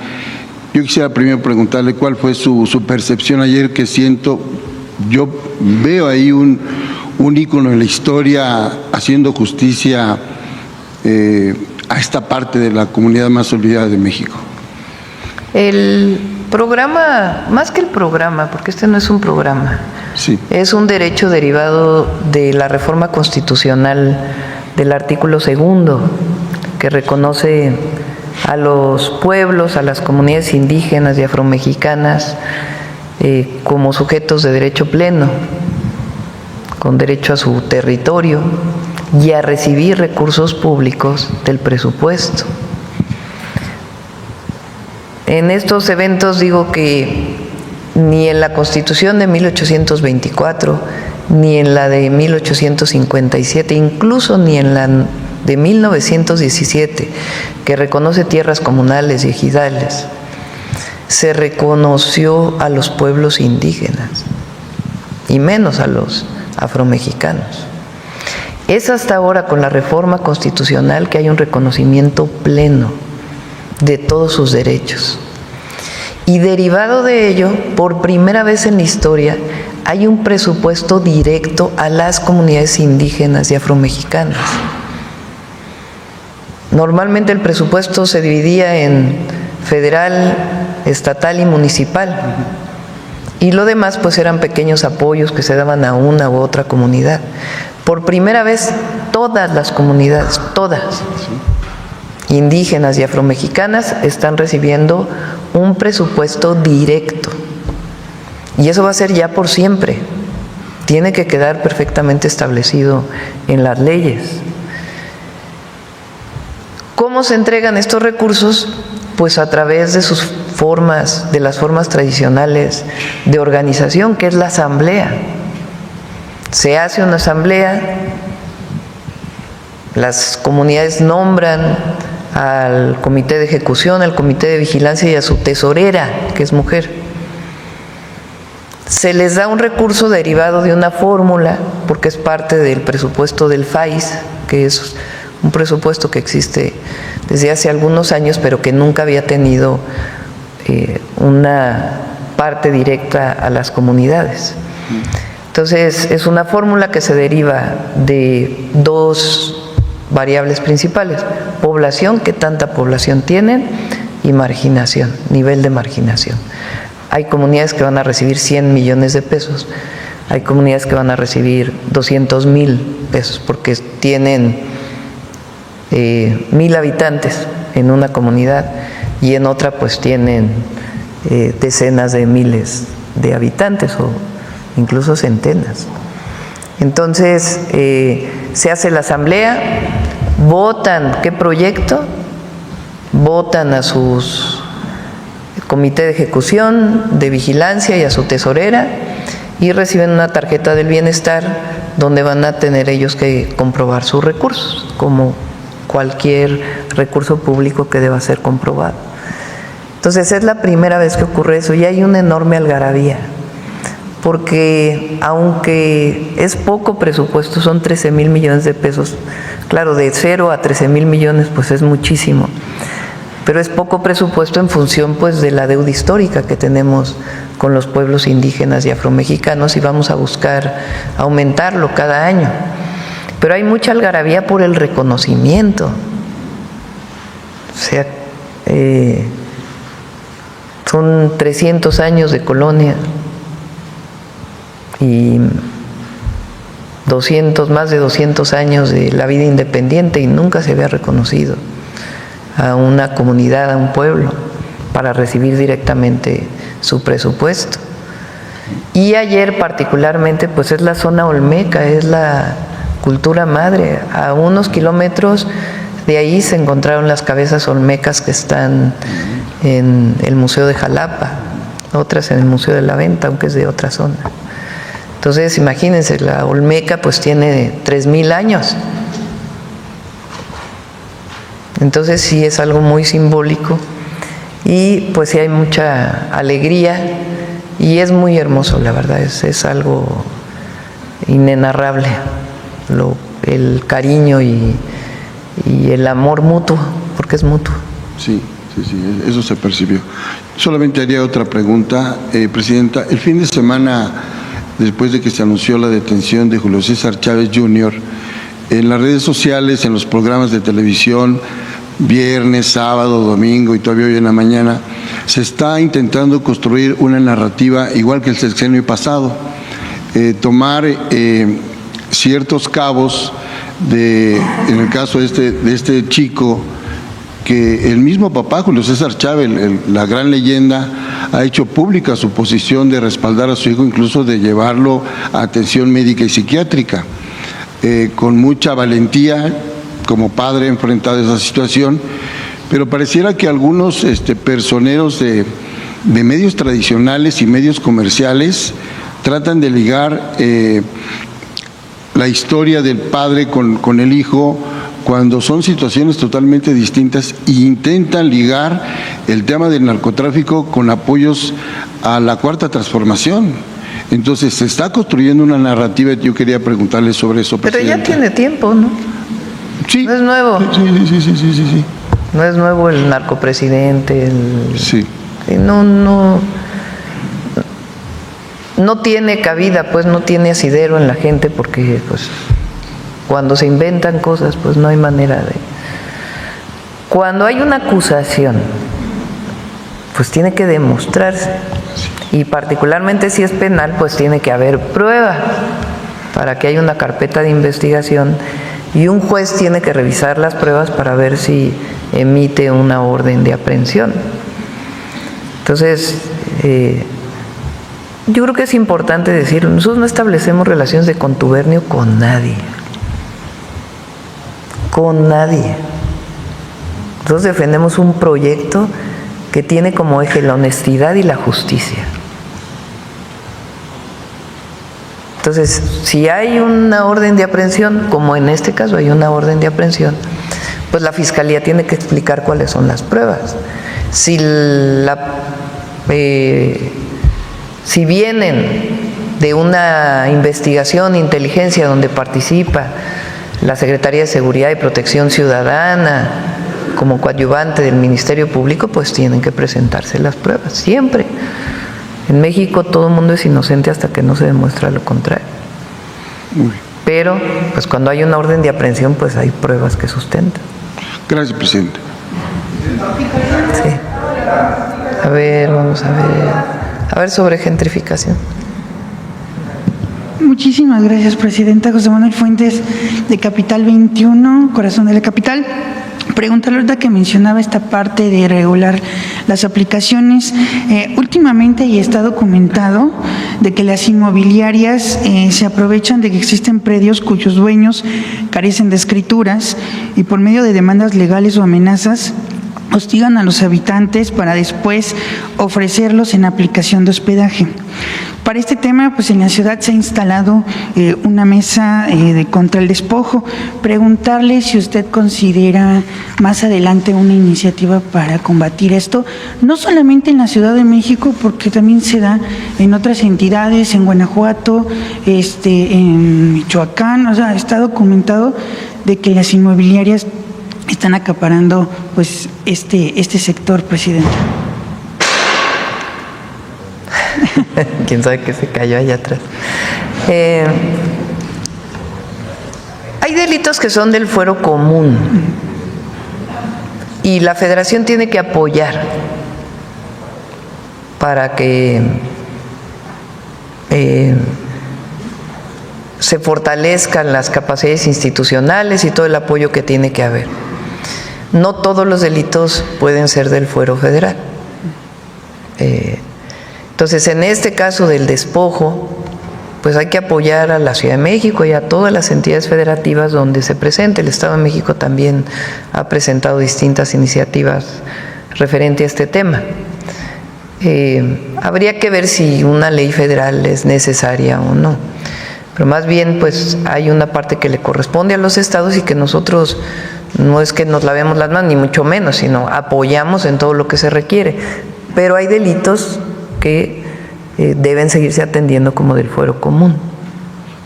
Yo quisiera primero preguntarle cuál fue su percepción ayer, que yo veo ahí un ícono en la historia haciendo justicia a esta parte de la comunidad más olvidada de México. El programa, más que el programa, porque este no es un programa, sí, es un derecho derivado de la reforma constitucional del artículo 2, que reconoce a los pueblos, a las comunidades indígenas y afromexicanas como sujetos de derecho pleno, con derecho a su territorio y a recibir recursos públicos del presupuesto. En estos eventos digo que ni en la Constitución de 1824, ni en la de 1857, incluso ni en la de 1917, que reconoce tierras comunales y ejidales, se reconoció a los pueblos indígenas, y menos a los afromexicanos. Es hasta ahora con la reforma constitucional que hay un reconocimiento pleno de todos sus derechos. Y derivado de ello, por primera vez en la historia, hay un presupuesto directo a las comunidades indígenas y afromexicanas. Normalmente el presupuesto se dividía en federal, estatal y municipal. Y lo demás pues eran pequeños apoyos que se daban a una u otra comunidad. Por primera vez todas las comunidades, todas, indígenas y afromexicanas, están recibiendo un presupuesto directo. Y eso va a ser ya por siempre. Tiene que quedar perfectamente establecido en las leyes. ¿Cómo se entregan estos recursos? Pues a través de sus formas, de las formas tradicionales de organización, que es la asamblea. Se hace una asamblea, las comunidades nombran al comité de ejecución, al comité de vigilancia y a su tesorera, que es mujer. Se les da un recurso derivado de una fórmula, porque es parte del presupuesto del FAIS, que es un presupuesto que existe desde hace algunos años, pero que nunca había tenido una parte directa a las comunidades. Entonces, es una fórmula que se deriva de dos variables principales: población, qué tanta población tienen, y marginación, nivel de marginación. Hay comunidades que van a recibir 100 millones de pesos, hay comunidades que van a recibir 200,000 pesos porque tienen 1,000 habitantes en una comunidad y en otra pues tienen decenas de miles de habitantes o incluso centenas. Entonces se hace la asamblea, votan qué proyecto, votan a sus comité de ejecución, de vigilancia y a su tesorera, y reciben una tarjeta del bienestar donde van a tener ellos que comprobar sus recursos, como cualquier recurso público que deba ser comprobado. Entonces es la primera vez que ocurre eso y hay una enorme algarabía, porque aunque es poco presupuesto, son 13,000 millones de pesos, claro, de 0 a 13,000 millones pues es muchísimo, pero es poco presupuesto en función pues de la deuda histórica que tenemos con los pueblos indígenas y afromexicanos y vamos a buscar aumentarlo cada año. Pero hay mucha algarabía por el reconocimiento. O sea, son 300 años de colonia y más de 200 años de la vida independiente y nunca se había reconocido a una comunidad, a un pueblo, para recibir directamente su presupuesto. Y ayer particularmente, pues es la zona olmeca, es la cultura madre. A unos kilómetros de ahí se encontraron las cabezas olmecas que están en el Museo de Jalapa, otras en el Museo de la Venta, aunque es de otra zona. Entonces, imagínense, la olmeca pues tiene 3,000 años. Entonces sí es algo muy simbólico y pues sí hay mucha alegría y es muy hermoso, la verdad, es algo inenarrable, el cariño y el amor mutuo, porque es mutuo. Sí, eso se percibió. Solamente haría otra pregunta, Presidenta. El fin de semana, después de que se anunció la detención de Julio César Chávez Jr., en las redes sociales, en los programas de televisión, viernes, sábado, domingo y todavía hoy en la mañana, se está intentando construir una narrativa igual que el sexenio pasado, tomar ciertos cabos en el caso de este chico, que el mismo papá, Julio César Chávez, la gran leyenda, ha hecho pública su posición de respaldar a su hijo, incluso de llevarlo a atención médica y psiquiátrica. Con mucha valentía, como padre enfrentado a esa situación, pero pareciera que algunos personeros de medios tradicionales y medios comerciales tratan de ligar la historia del padre con el hijo, cuando son situaciones totalmente distintas, e intentan ligar el tema del narcotráfico con apoyos a la Cuarta Transformación. Entonces se está construyendo una narrativa y yo quería preguntarle sobre eso, Presidenta. Pero ya tiene tiempo, ¿no? Sí. No es nuevo. Sí. No es nuevo el narcopresidente. Sí. No tiene cabida, pues no tiene asidero en la gente porque pues cuando se inventan cosas pues no hay manera de... Cuando hay una acusación pues tiene que demostrarse y particularmente si es penal pues tiene que haber prueba para que haya una carpeta de investigación y un juez tiene que revisar las pruebas para ver si emite una orden de aprehensión. Entonces, yo creo que es importante decirlo, nosotros no establecemos relaciones de contubernio con nadie. Con nadie. Nosotros defendemos un proyecto que tiene como eje la honestidad y la justicia. Entonces, si hay una orden de aprehensión, como en este caso hay una orden de aprehensión, pues la Fiscalía tiene que explicar cuáles son las pruebas. Si Si vienen de una investigación, inteligencia donde participa la Secretaría de Seguridad y Protección Ciudadana como coadyuvante del Ministerio Público, pues tienen que presentarse las pruebas, siempre. En México todo el mundo es inocente hasta que no se demuestra lo contrario. Pero, pues cuando hay una orden de aprehensión, pues hay pruebas que sustentan. Gracias, presidente. Sí. A ver, vamos a ver. A ver sobre gentrificación. Muchísimas gracias, presidenta. José Manuel Fuentes, de Capital 21, Corazón de la Capital. Preguntarle ahorita que mencionaba esta parte de regular las aplicaciones. Últimamente, y está documentado, de que las inmobiliarias se aprovechan de que existen predios cuyos dueños carecen de escrituras y por medio de demandas legales o amenazas hostigan a los habitantes para después ofrecerlos en aplicación de hospedaje. Para este tema, pues en la ciudad se ha instalado una mesa contra el despojo. Preguntarle si usted considera más adelante una iniciativa para combatir esto, no solamente en la Ciudad de México, porque también se da en otras entidades, en Guanajuato, en Michoacán. O sea, está documentado de que las inmobiliarias están acaparando pues este sector, presidente. Quién sabe qué se cayó allá atrás. Hay delitos que son del fuero común y la Federación tiene que apoyar para que se fortalezcan las capacidades institucionales y todo el apoyo que tiene que haber. No todos los delitos pueden ser del fuero federal. Entonces, en este caso del despojo, pues hay que apoyar a la Ciudad de México y a todas las entidades federativas donde se presente. El Estado de México también ha presentado distintas iniciativas referente a este tema. Habría que ver si una ley federal es necesaria o no. Pero más bien, pues hay una parte que le corresponde a los estados y que nosotros no es que nos lavemos las manos, ni mucho menos, sino apoyamos en todo lo que se requiere. Pero hay delitos que deben seguirse atendiendo como del fuero común.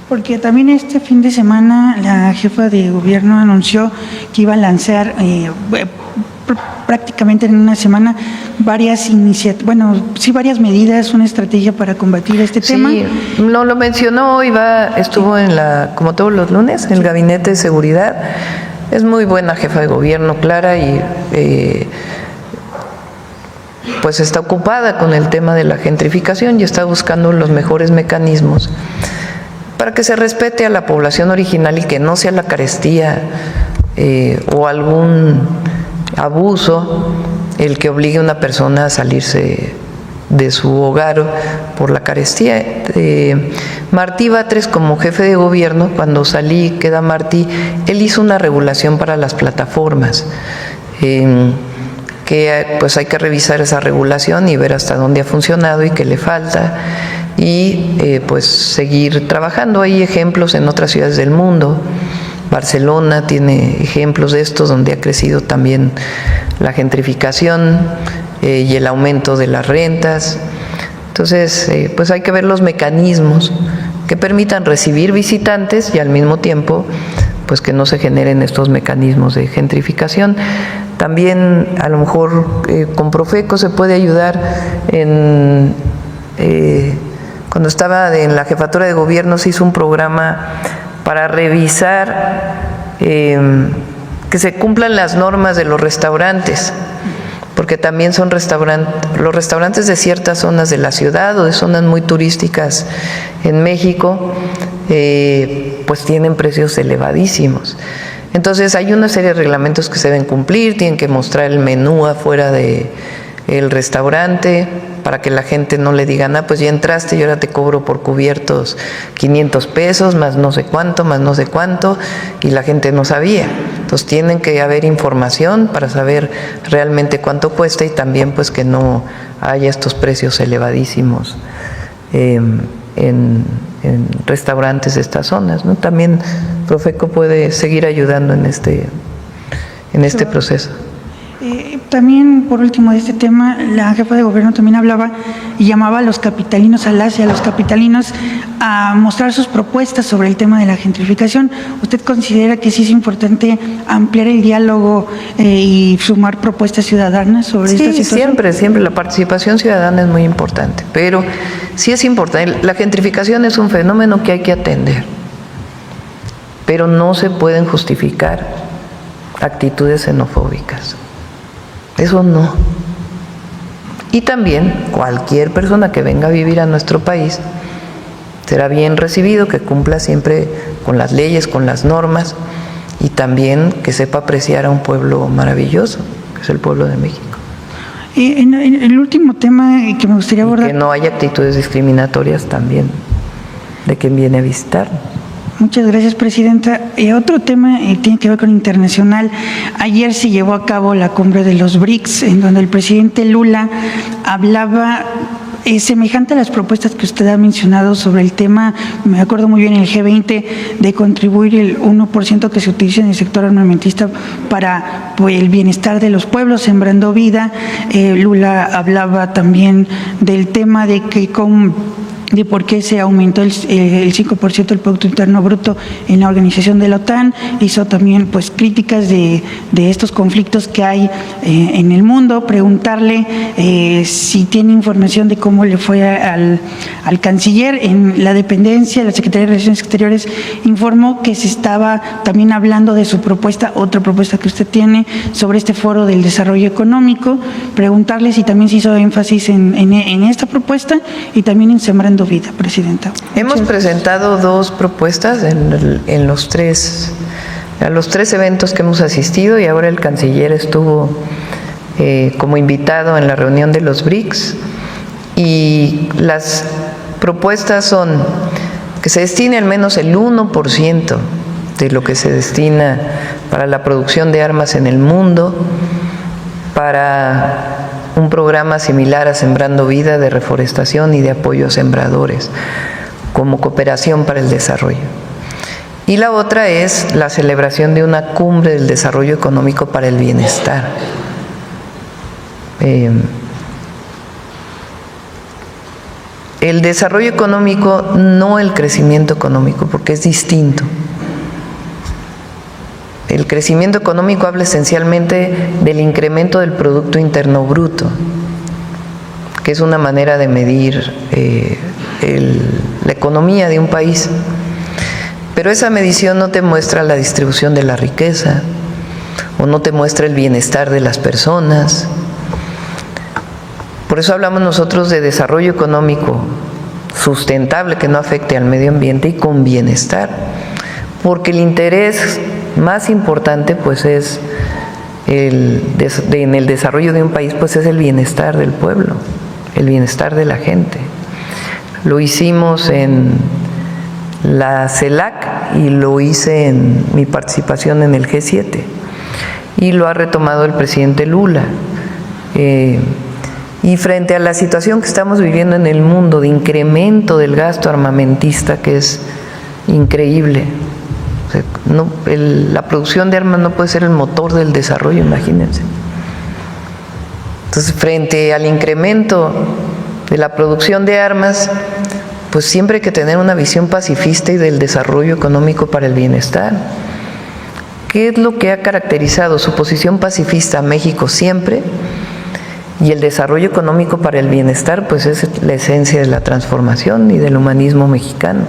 Porque también este fin de semana la jefa de gobierno anunció que iba a lanzar prácticamente en una semana varias varias medidas, una estrategia para combatir este tema. Sí, no lo mencionó, estuvo como todos los lunes, en el Gabinete de Seguridad. Es muy buena jefa de gobierno, Clara, y pues está ocupada con el tema de la gentrificación y está buscando los mejores mecanismos para que se respete a la población original y que no sea la carestía o algún abuso el que obligue a una persona a salirse de su hogar por la carestía. Martí Batres, como jefe de gobierno, cuando queda Martí, él hizo una regulación para las plataformas, que pues hay que revisar esa regulación y ver hasta dónde ha funcionado y qué le falta, y pues seguir trabajando. Hay ejemplos en otras ciudades del mundo. Barcelona tiene ejemplos de estos donde ha crecido también la gentrificación y el aumento de las rentas. Entonces, pues hay que ver los mecanismos que permitan recibir visitantes y al mismo tiempo, pues que no se generen estos mecanismos de gentrificación. También a lo mejor con Profeco se puede ayudar cuando estaba en la jefatura de gobierno se hizo un programa para revisar que se cumplan las normas de los restaurantes, porque también son los restaurantes de ciertas zonas de la ciudad o de zonas muy turísticas en México, pues tienen precios elevadísimos. Entonces hay una serie de reglamentos que se deben cumplir, tienen que mostrar el menú afuera del restaurante para que la gente no le diga, pues ya entraste y ahora te cobro por cubiertos 500 pesos, más no sé cuánto, y la gente no sabía. Entonces tienen que haber información para saber realmente cuánto cuesta y también pues que no haya estos precios elevadísimos en restaurantes de estas zonas, ¿no? También Profeco puede seguir ayudando en este proceso. También, por último, de este tema, la jefa de gobierno también hablaba y llamaba a los capitalinos, a las y a los capitalinos, a mostrar sus propuestas sobre el tema de la gentrificación. ¿Usted considera que sí es importante ampliar el diálogo y sumar propuestas ciudadanas sobre esta situación? Siempre la participación ciudadana es muy importante, pero sí es importante. La gentrificación es un fenómeno que hay que atender, pero no se pueden justificar actitudes xenofóbicas. Eso no. Y también cualquier persona que venga a vivir a nuestro país será bien recibido, que cumpla siempre con las leyes, con las normas, y también que sepa apreciar a un pueblo maravilloso, que es el pueblo de México. En el último tema que me gustaría abordar... Y que no haya actitudes discriminatorias también de quien viene a visitar. Muchas gracias, Presidenta. Otro tema tiene que ver con internacional. Ayer se llevó a cabo la cumbre de los BRICS, en donde el presidente Lula hablaba semejante a las propuestas que usted ha mencionado sobre el tema, me acuerdo muy bien, el G20, de contribuir el 1% que se utiliza en el sector armamentista para el bienestar de los pueblos, sembrando vida. Lula hablaba también del tema de que de por qué se aumentó el 5% del Producto Interno Bruto en la organización de la OTAN. Hizo también críticas de estos conflictos que hay en el mundo. Preguntarle si tiene información de cómo le fue al canciller en la dependencia. La Secretaría de Relaciones Exteriores informó que se estaba también hablando de su propuesta, otra propuesta que usted tiene sobre este foro del desarrollo económico. Preguntarle si también se hizo énfasis en esta propuesta y también en Sembrando Vida, Presidenta. Hemos presentado dos propuestas a los tres eventos que hemos asistido, y ahora el canciller estuvo como invitado en la reunión de los BRICS, y las propuestas son que se destine al menos el 1% de lo que se destina para la producción de armas en el mundo, para un programa similar a Sembrando Vida de reforestación y de apoyo a sembradores, como cooperación para el desarrollo. Y la otra es la celebración de una cumbre del desarrollo económico para el bienestar. El desarrollo económico, no el crecimiento económico, porque es distinto. El crecimiento económico habla esencialmente del incremento del Producto Interno Bruto, que es una manera de medir la economía de un país. Pero esa medición no te muestra la distribución de la riqueza, o no te muestra el bienestar de las personas. Por eso hablamos nosotros de desarrollo económico sustentable, que no afecte al medio ambiente y con bienestar, porque el interés más importante es en el desarrollo de un país, es el bienestar del pueblo, el bienestar de la gente. Lo hicimos en la CELAC y lo hice en mi participación en el G7, y lo ha retomado el presidente Lula. Y frente a la situación que estamos viviendo en el mundo de incremento del gasto armamentista, que es increíble, la producción de armas no puede ser el motor del desarrollo, imagínense. Entonces, frente al incremento de la producción de armas, siempre hay que tener una visión pacifista y del desarrollo económico para el bienestar. ¿Qué es lo que ha caracterizado su posición pacifista a México siempre? Y el desarrollo económico para el bienestar, es la esencia de la transformación y del humanismo mexicano.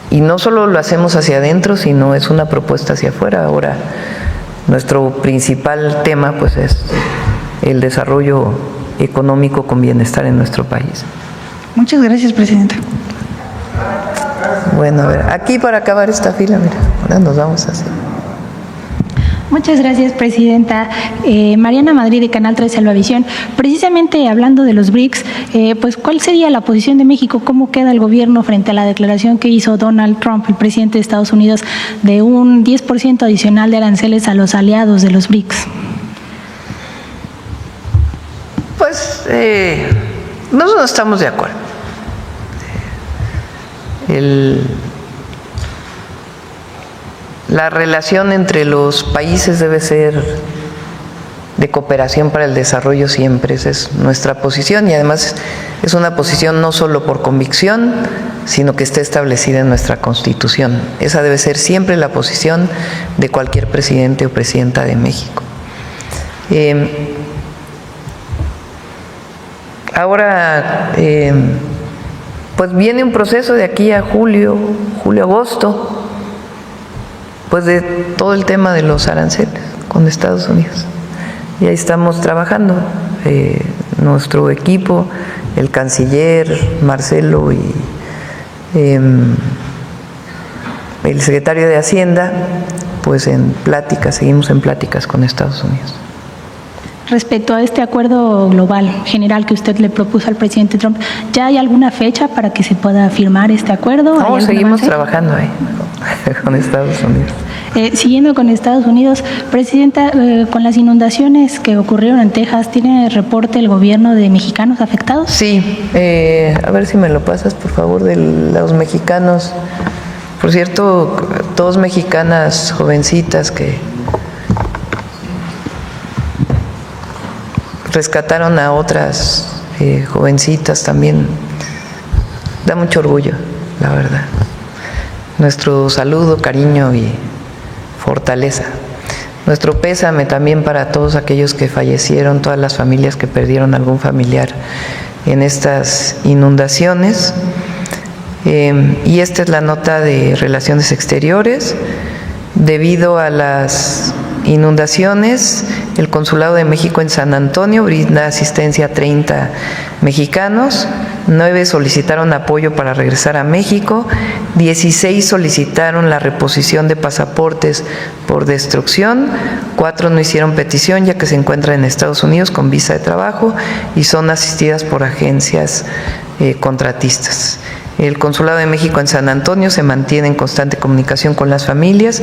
Y no solo lo hacemos hacia adentro, sino es una propuesta hacia afuera. Ahora, nuestro principal tema es el desarrollo económico con bienestar en nuestro país. Muchas gracias, Presidenta. Bueno, a ver, aquí para acabar esta fila, mira, ahora nos vamos a hacer. Muchas gracias, Presidenta. Mariana Madrid, de Canal 3 Salvavisión. Precisamente hablando de los BRICS, ¿cuál sería la posición de México? ¿Cómo queda el gobierno frente a la declaración que hizo Donald Trump, el presidente de Estados Unidos, de un 10% adicional de aranceles a los aliados de los BRICS? Nosotros no estamos de acuerdo. La relación entre los países debe ser de cooperación para el desarrollo siempre. Esa es nuestra posición y además es una posición no solo por convicción, sino que está establecida en nuestra Constitución. Esa debe ser siempre la posición de cualquier presidente o presidenta de México. Ahora, pues viene un proceso de aquí a julio, agosto, pues de todo el tema de los aranceles con Estados Unidos. Y ahí estamos trabajando, nuestro equipo, el canciller Marcelo y el secretario de Hacienda, pues en pláticas, seguimos en pláticas con Estados Unidos. Respecto a este acuerdo global general que usted le propuso al presidente Trump, ¿ya hay alguna fecha para que se pueda firmar este acuerdo? No, seguimos trabajando ahí con Estados Unidos. Siguiendo con Estados Unidos, Presidenta, con las inundaciones que ocurrieron en Texas, ¿tiene reporte el gobierno de mexicanos afectados? Sí, a ver si me lo pasas, por favor, de los mexicanos. Por cierto, 2 mexicanas jovencitas que rescataron a otras jovencitas también. Da mucho orgullo, la verdad. Nuestro saludo, cariño y fortaleza. Nuestro pésame también para todos aquellos que fallecieron, todas las familias que perdieron algún familiar en estas inundaciones. Y esta es la nota de Relaciones Exteriores. Debido a las inundaciones, el Consulado de México en San Antonio brinda asistencia a 30 mexicanos, 9 solicitaron apoyo para regresar a México, 16 solicitaron la reposición de pasaportes por destrucción, 4 no hicieron petición ya que se encuentran en Estados Unidos con visa de trabajo y son asistidas por agencias contratistas. El Consulado de México en San Antonio se mantiene en constante comunicación con las familias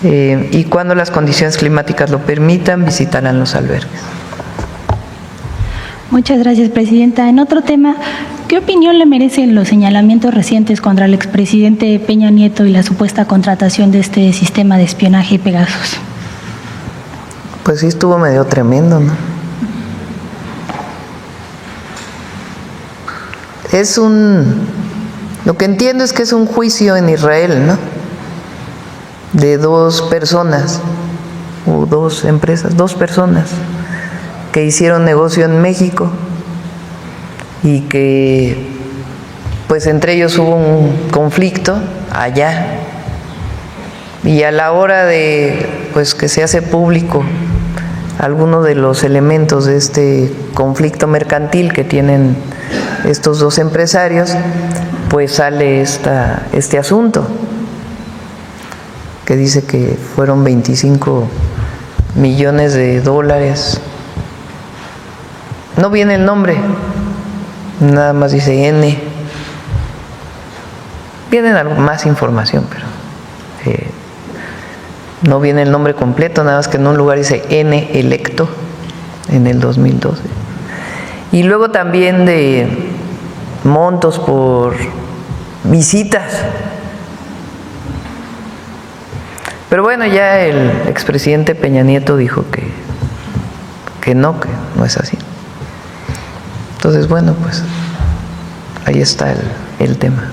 y cuando las condiciones climáticas lo permitan, visitarán los albergues. Muchas gracias, Presidenta. En otro tema, ¿qué opinión le merecen los señalamientos recientes contra el expresidente Peña Nieto y la supuesta contratación de este sistema de espionaje Pegasus? Pues sí, estuvo medio tremendo, ¿no? Lo que entiendo es que es un juicio en Israel, ¿no? De 2 personas o 2 empresas, 2 personas que hicieron negocio en México y que pues entre ellos hubo un conflicto allá y a la hora de pues que se hace público algunos de los elementos de este conflicto mercantil que tienen estos 2 empresarios, pues sale este asunto que dice que fueron 25 millones de dólares. No viene el nombre, nada más dice N. Viene más información, pero no viene el nombre completo, nada más que en un lugar dice N electo en el 2012. Y luego también de montos por visitas. Pero bueno, ya el expresidente Peña Nieto dijo que no es así. Entonces, bueno, pues ahí está el tema.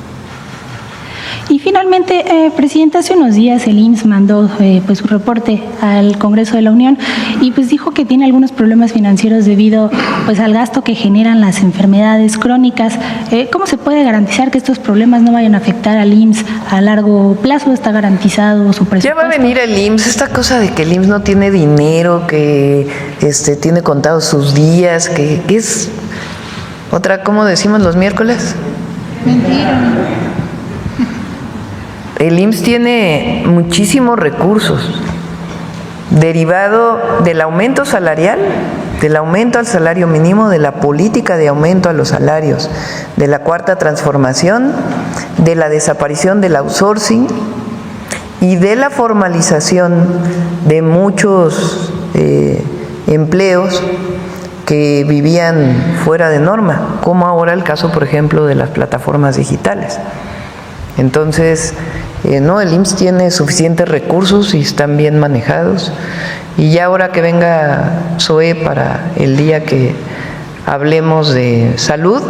Y finalmente, Presidenta, hace unos días el IMSS mandó pues su reporte al Congreso de la Unión y pues dijo que tiene algunos problemas financieros debido pues al gasto que generan las enfermedades crónicas. ¿Cómo se puede garantizar que estos problemas no vayan a afectar al IMSS a largo plazo? ¿Está garantizado su presupuesto? Ya va a venir el IMSS, esta cosa de que el IMSS no tiene dinero, que tiene contados sus días, que es otra, ¿cómo decimos los miércoles? Mentira. El IMSS tiene muchísimos recursos derivado del aumento salarial, del aumento al salario mínimo, de la política de aumento a los salarios, de la Cuarta Transformación, de la desaparición del outsourcing y de la formalización de muchos empleos que vivían fuera de norma, como ahora el caso, por ejemplo, de las plataformas digitales. Entonces, No, el IMSS tiene suficientes recursos y están bien manejados. Y ya ahora que venga Zoe para el día que hablemos de salud,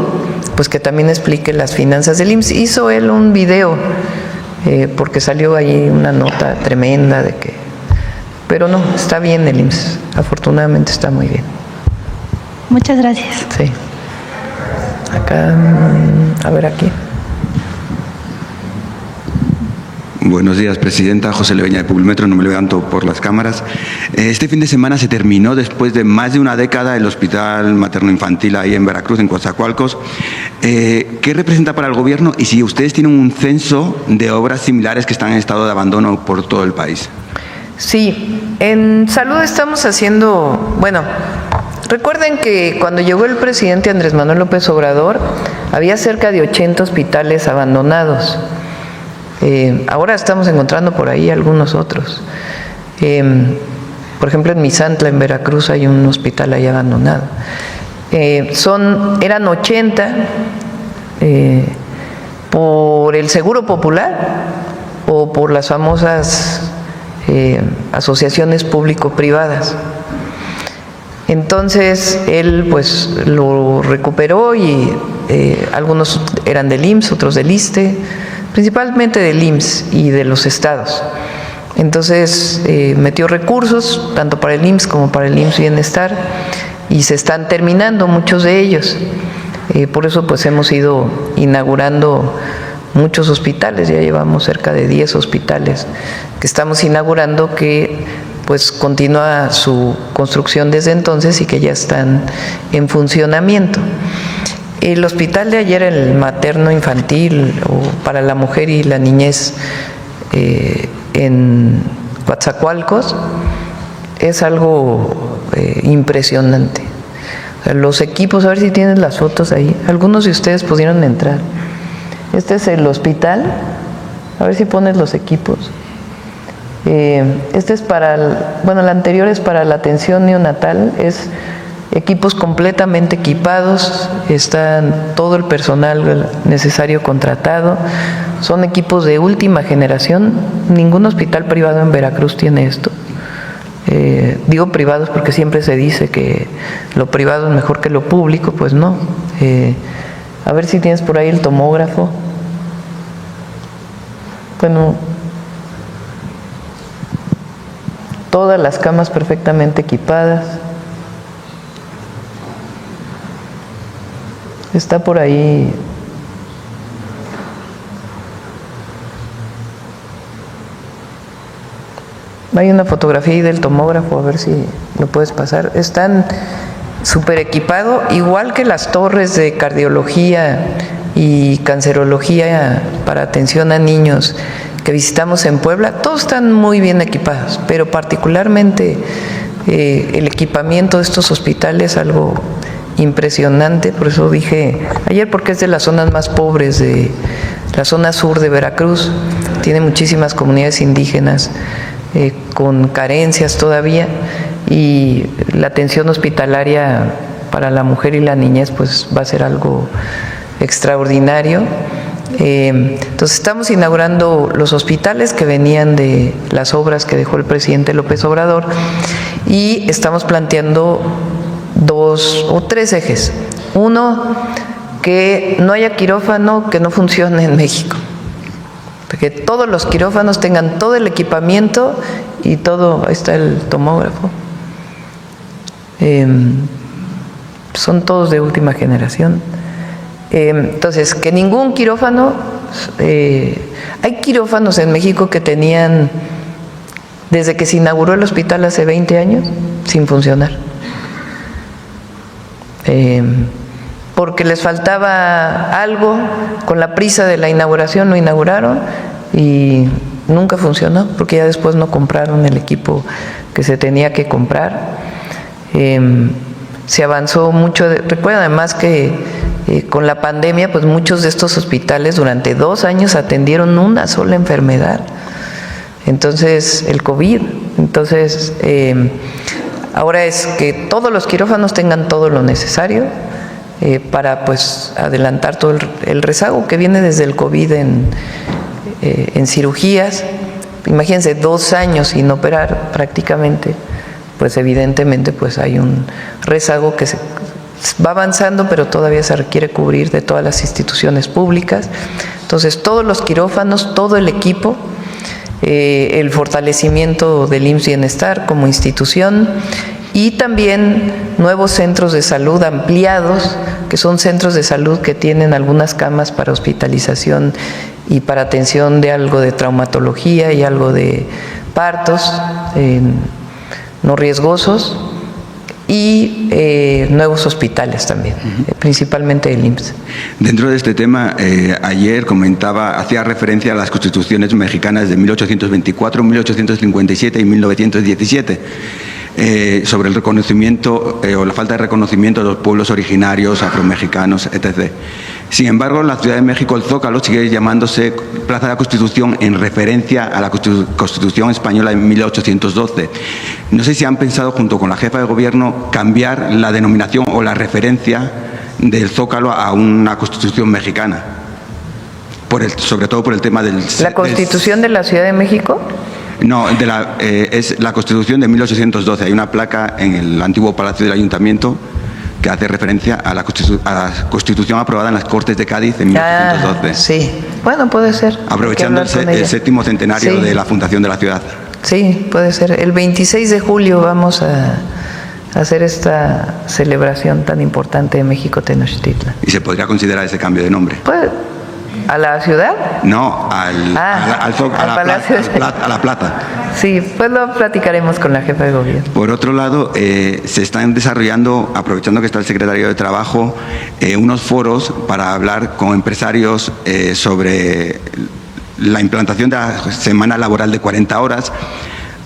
pues que también explique las finanzas del IMSS. Hizo él un video, porque salió ahí una nota tremenda de que... Pero no, está bien el IMSS, afortunadamente está muy bien. Muchas gracias. Sí. Acá, a ver aquí. Buenos días, Presidenta. José Leveña de Publimetro, no me levanto por las cámaras. Este fin de semana se terminó, después de más de una década, el Hospital Materno-Infantil ahí en Veracruz, en Coatzacoalcos. ¿Qué representa para el Gobierno y si ustedes tienen un censo de obras similares que están en estado de abandono por todo el país? Sí, en salud estamos haciendo, bueno, recuerden que cuando llegó el presidente Andrés Manuel López Obrador, había cerca de 80 hospitales abandonados. Ahora estamos encontrando por ahí algunos otros. Por ejemplo, en Misantla, en Veracruz, hay un hospital ahí abandonado. Eran 80 por el Seguro Popular o por las famosas asociaciones público-privadas. Entonces él pues lo recuperó y algunos eran del IMSS, otros del ISSSTE, principalmente del IMSS y de los estados. Entonces metió recursos tanto para el IMSS como para el IMSS Bienestar y se están terminando muchos de ellos. Por eso pues hemos ido inaugurando muchos hospitales, ya llevamos cerca de 10 hospitales que estamos inaugurando, que pues continúa su construcción desde entonces y que ya están en funcionamiento. El hospital de ayer, el materno infantil o para la mujer y la niñez en Coatzacoalcos, es algo impresionante. O sea, los equipos, a ver si tienen las fotos ahí, algunos de ustedes pudieron entrar. Este es el hospital, a ver si pones los equipos. Este es para, bueno, el anterior es para la atención neonatal, es equipos completamente equipados, están todo el personal necesario contratado, son equipos de última generación, ningún hospital privado en Veracruz tiene esto. Digo privados porque siempre se dice que lo privado es mejor que lo público, pues no. A ver si tienes por ahí el tomógrafo. Bueno, todas las camas perfectamente equipadas. Está por ahí. Hay una fotografía ahí del tomógrafo, a ver si lo puedes pasar. Están súper equipados, igual que las torres de cardiología y cancerología para atención a niños que visitamos en Puebla. Todos están muy bien equipados, pero particularmente el equipamiento de estos hospitales es algo impresionante. Por eso dije ayer, porque es de las zonas más pobres de la zona sur de Veracruz, tiene muchísimas comunidades indígenas con carencias todavía, y la atención hospitalaria para la mujer y la niñez pues va a ser algo extraordinario. Entonces estamos inaugurando los hospitales que venían de las obras que dejó el presidente López Obrador, y estamos planteando 2 o 3 ejes. Uno, que no haya quirófano que no funcione en México, que todos los quirófanos tengan todo el equipamiento y todo. Ahí está el tomógrafo. Son todos de última generación. Entonces, que ningún quirófano, hay quirófanos en México que tenían, desde que se inauguró el hospital hace 20 años, sin funcionar. Porque les faltaba algo, con la prisa de la inauguración lo inauguraron y nunca funcionó, porque ya después no compraron el equipo que se tenía que comprar. Se avanzó mucho. Recuerden además que con la pandemia, pues muchos de estos hospitales durante 2 años atendieron una sola enfermedad. Entonces, el COVID. Entonces, ahora es que todos los quirófanos tengan todo lo necesario para pues adelantar todo el rezago que viene desde el COVID en cirugías. Imagínense, 2 años sin operar prácticamente, pues evidentemente pues hay un rezago que se va avanzando, pero todavía se requiere cubrir de todas las instituciones públicas. Entonces, todos los quirófanos, todo el equipo, el fortalecimiento del IMSS Bienestar como institución y también nuevos centros de salud ampliados, que son centros de salud que tienen algunas camas para hospitalización y para atención de algo de traumatología y algo de partos no riesgosos, y nuevos hospitales también, principalmente el IMSS. Dentro de este tema, ayer hacía referencia a las constituciones mexicanas de 1824, 1857 y 1917. Sobre el reconocimiento o la falta de reconocimiento de los pueblos originarios, afromexicanos, etc. Sin embargo, en la Ciudad de México, el Zócalo sigue llamándose Plaza de la Constitución en referencia a la Constitución española de 1812. No sé si han pensado, junto con la jefa de gobierno, cambiar la denominación o la referencia del Zócalo a una Constitución mexicana, sobre todo por el tema del... ¿La Constitución de la Ciudad de México? No, es la Constitución de 1812. Hay una placa en el antiguo Palacio del Ayuntamiento que hace referencia a la Constitución aprobada en las Cortes de Cádiz en 1812. Sí, bueno, puede ser. Aprovechando el 7º centenario de la fundación de la ciudad. Sí, puede ser. El 26 de julio vamos a hacer esta celebración tan importante de México Tenochtitlan. ¿Y se podría considerar ese cambio de nombre? Pues, ¿a la ciudad? No, a la Plata. Sí, pues lo platicaremos con la jefa de gobierno. Por otro lado, se están desarrollando, aprovechando que está el secretario de Trabajo, unos foros para hablar con empresarios sobre la implantación de la semana laboral de 40 horas.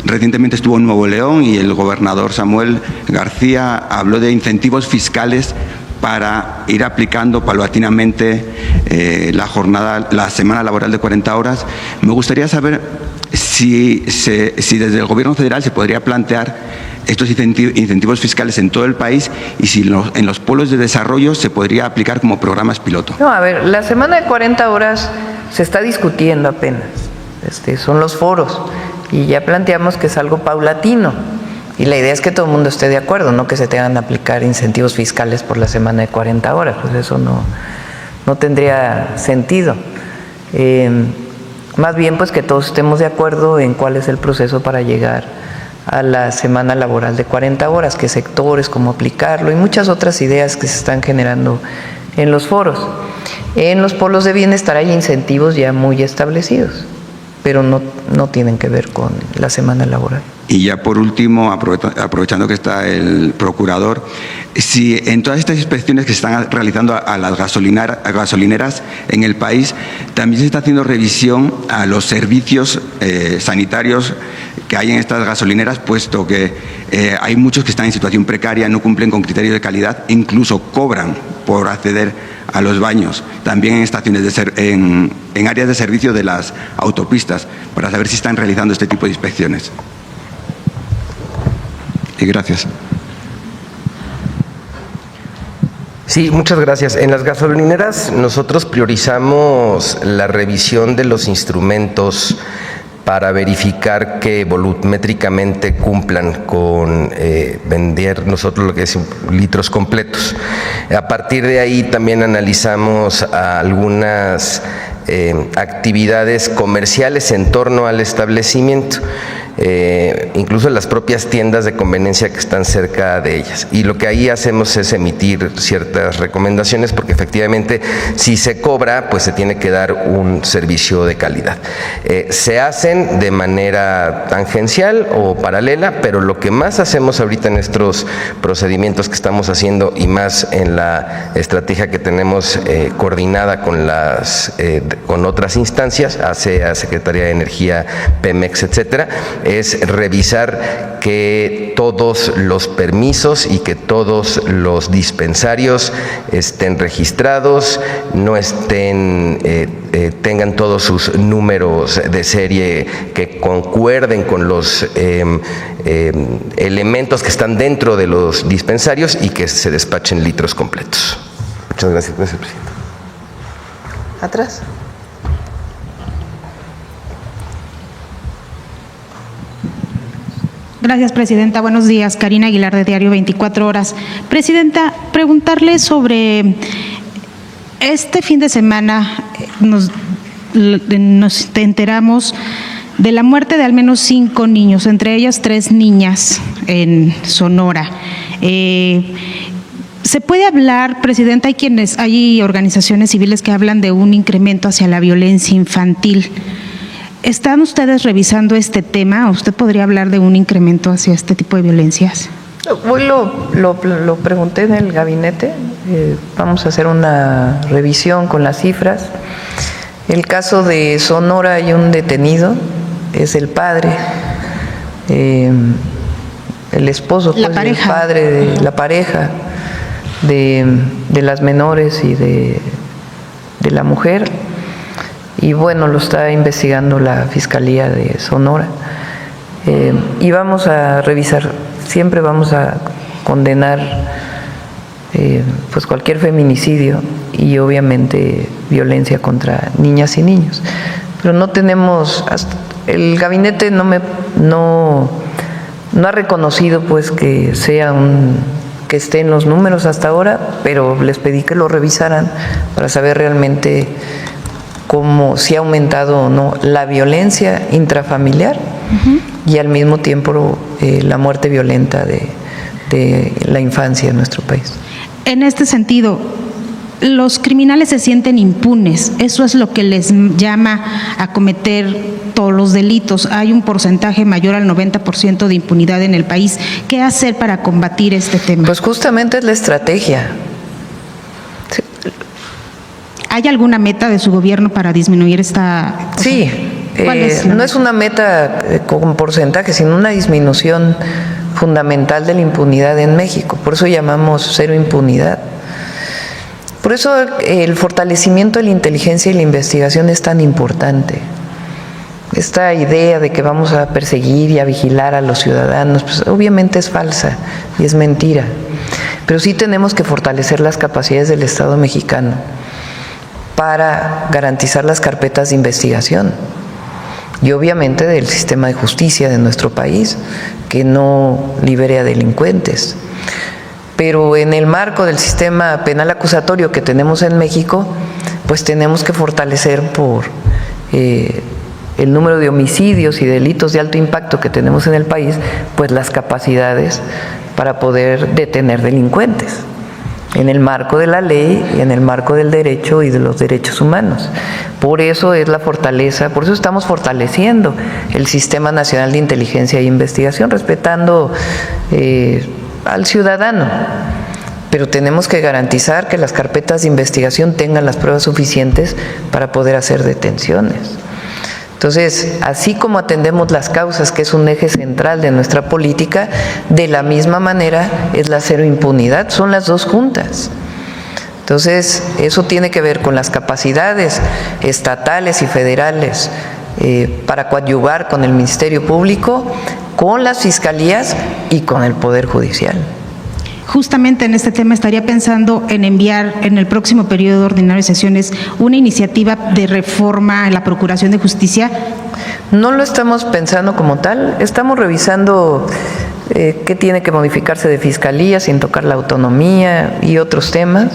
Recientemente estuvo en Nuevo León y el gobernador Samuel García habló de incentivos fiscales para ir aplicando paulatinamente la semana laboral de 40 horas. Me gustaría saber si desde el gobierno federal se podría plantear estos incentivos fiscales en todo el país y si en los polos de desarrollo se podría aplicar como programas piloto. No, a ver, la semana de 40 horas se está discutiendo apenas. Son los foros y ya planteamos que es algo paulatino. Y la idea es que todo el mundo esté de acuerdo, no que se tengan que aplicar incentivos fiscales por la semana de 40 horas, pues eso no tendría sentido. Más bien, pues que todos estemos de acuerdo en cuál es el proceso para llegar a la semana laboral de 40 horas, qué sectores, cómo aplicarlo y muchas otras ideas que se están generando en los foros. En los polos de bienestar hay incentivos ya muy establecidos, pero no tienen que ver con la semana laboral. Y ya por último, aprovechando que está el procurador, si en todas estas inspecciones que se están realizando a las gasolineras en el país, también se está haciendo revisión a los servicios sanitarios que hay en estas gasolineras, puesto que hay muchos que están en situación precaria, no cumplen con criterios de calidad, incluso cobran por acceder a los baños, también en estaciones en áreas de servicio de las autopistas, para saber si están realizando este tipo de inspecciones. Y gracias. Sí, muchas gracias. En las gasolineras nosotros priorizamos la revisión de los instrumentos para verificar que volumétricamente cumplan con vender nosotros lo que es litros completos. A partir de ahí también analizamos algunas actividades comerciales en torno al establecimiento. Incluso las propias tiendas de conveniencia que están cerca de ellas. Y lo que ahí hacemos es emitir ciertas recomendaciones porque efectivamente si se cobra, pues se tiene que dar un servicio de calidad. Se hacen de manera tangencial o paralela, pero lo que más hacemos ahorita en estos procedimientos que estamos haciendo y más en la estrategia que tenemos coordinada con otras instancias, ASEA, Secretaría de Energía, Pemex, etcétera, es revisar que todos los permisos y que todos los dispensarios estén registrados, no tengan todos sus números de serie que concuerden con los elementos que están dentro de los dispensarios y que se despachen litros completos. Muchas gracias, presidente. Atrás. Gracias, Presidenta. Buenos días. Karina Aguilar, de Diario 24 Horas. Presidenta, preguntarle sobre este fin de semana nos enteramos de la muerte de al menos 5 niños, entre ellas 3 niñas en Sonora. ¿Se puede hablar, Presidenta? Hay organizaciones civiles que hablan de un incremento hacia la violencia infantil. ¿Están ustedes revisando este tema? ¿Usted podría hablar de un incremento hacia este tipo de violencias? Hoy lo pregunté en el gabinete. Vamos a hacer una revisión con las cifras. El caso de Sonora, hay un detenido, es el padre, el esposo, pues, el padre de la pareja de las menores y de la mujer. Y bueno, lo está investigando la Fiscalía de Sonora. Y vamos a revisar, siempre vamos a condenar pues cualquier feminicidio y obviamente violencia contra niñas y niños. Pero no tenemos, el gabinete no ha reconocido pues que sea que esté en los números hasta ahora, pero les pedí que lo revisaran para saber realmente si ha aumentado o no la violencia intrafamiliar y al mismo tiempo la muerte violenta de la infancia en nuestro país. En este sentido, los criminales se sienten impunes, eso es lo que les llama a cometer todos los delitos. Hay un porcentaje mayor al 90% de impunidad en el país. ¿Qué hacer para combatir este tema? Pues justamente es la estrategia. Sí. ¿Hay alguna meta de su gobierno para disminuir esta? Sí, no es una meta con porcentaje, sino una disminución fundamental de la impunidad en México. Por eso llamamos cero impunidad. Por eso el fortalecimiento de la inteligencia y la investigación es tan importante. Esta idea de que vamos a perseguir y a vigilar a los ciudadanos, pues obviamente es falsa y es mentira. Pero sí tenemos que fortalecer las capacidades del Estado mexicano para garantizar las carpetas de investigación y obviamente del sistema de justicia de nuestro país, que no libere a delincuentes. Pero en el marco del sistema penal acusatorio que tenemos en México, pues tenemos que fortalecer por el número de homicidios y delitos de alto impacto que tenemos en el país, pues las capacidades para poder detener delincuentes en el marco de la ley y en el marco del derecho y de los derechos humanos. Por eso es la fortaleza, por eso estamos fortaleciendo el Sistema Nacional de Inteligencia e Investigación, respetando al ciudadano, pero tenemos que garantizar que las carpetas de investigación tengan las pruebas suficientes para poder hacer detenciones. Entonces, así como atendemos las causas, que es un eje central de nuestra política, de la misma manera es la cero impunidad, son las dos juntas. Entonces, eso tiene que ver con las capacidades estatales y federales para coadyuvar con el Ministerio Público, con las fiscalías y con el Poder Judicial. Justamente en este tema estaría pensando en enviar en el próximo periodo ordinario de sesiones una iniciativa de reforma en la Procuración de Justicia. No lo estamos pensando como tal, estamos revisando qué tiene que modificarse de fiscalía sin tocar la autonomía y otros temas.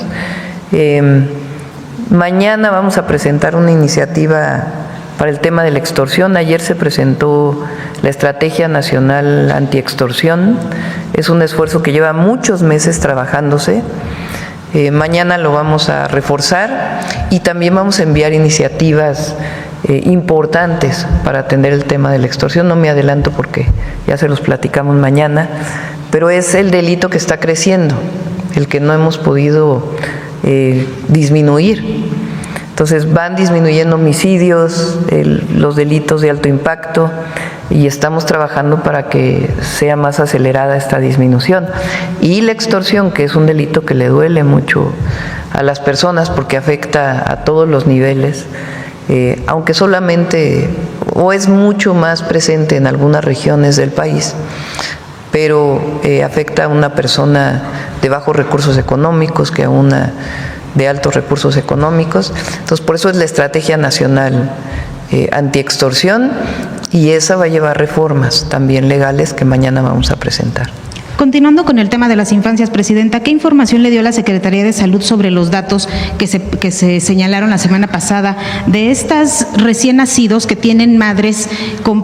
Mañana vamos a presentar una iniciativa para el tema de la extorsión. Ayer se presentó la Estrategia Nacional Antiextorsión. Es un esfuerzo que lleva muchos meses trabajándose. Mañana lo vamos a reforzar y también vamos a enviar iniciativas importantes para atender el tema de la extorsión. No me adelanto porque ya se los platicamos mañana, pero es el delito que está creciendo, el que no hemos podido disminuir. Entonces van disminuyendo homicidios, los delitos de alto impacto, y estamos trabajando para que sea más acelerada esta disminución. Y la extorsión, que es un delito que le duele mucho a las personas porque afecta a todos los niveles, aunque solamente o es mucho más presente en algunas regiones del país, pero afecta a una persona de bajos recursos económicos que a una de altos recursos económicos. Entonces, por eso es la Estrategia Nacional Antiextorsión, y esa va a llevar reformas también legales que mañana vamos a presentar. Continuando con el tema de las infancias, Presidenta, ¿qué información le dio la Secretaría de Salud sobre los datos que se señalaron la semana pasada de estas recién nacidos que tienen madres con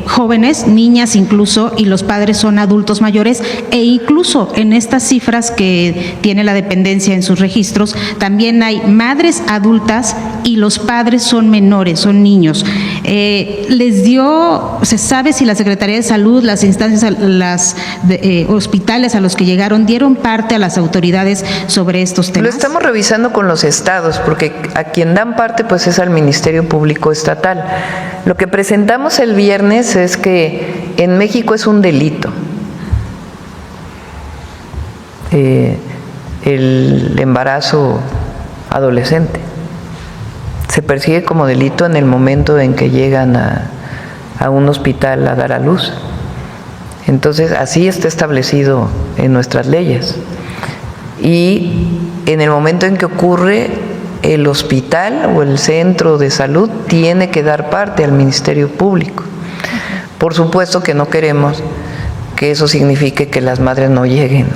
jóvenes, niñas incluso, y los padres son adultos mayores, e incluso en estas cifras que tiene la dependencia en sus registros, también hay madres adultas y los padres son menores, son niños? ¿Se sabe si la Secretaría de Salud, las instancias, hospitales a los que llegaron, dieron parte a las autoridades sobre estos temas? Lo estamos revisando con los estados, porque a quien dan parte pues es al Ministerio Público Estatal. Lo que presentamos el viernes es que en México es un delito el embarazo adolescente. Se persigue como delito en el momento en que llegan a un hospital a dar a luz. Entonces, así está establecido en nuestras leyes. Y en el momento en que ocurre, el hospital o el centro de salud tiene que dar parte al Ministerio Público. Por supuesto que no queremos que eso signifique que las madres no lleguen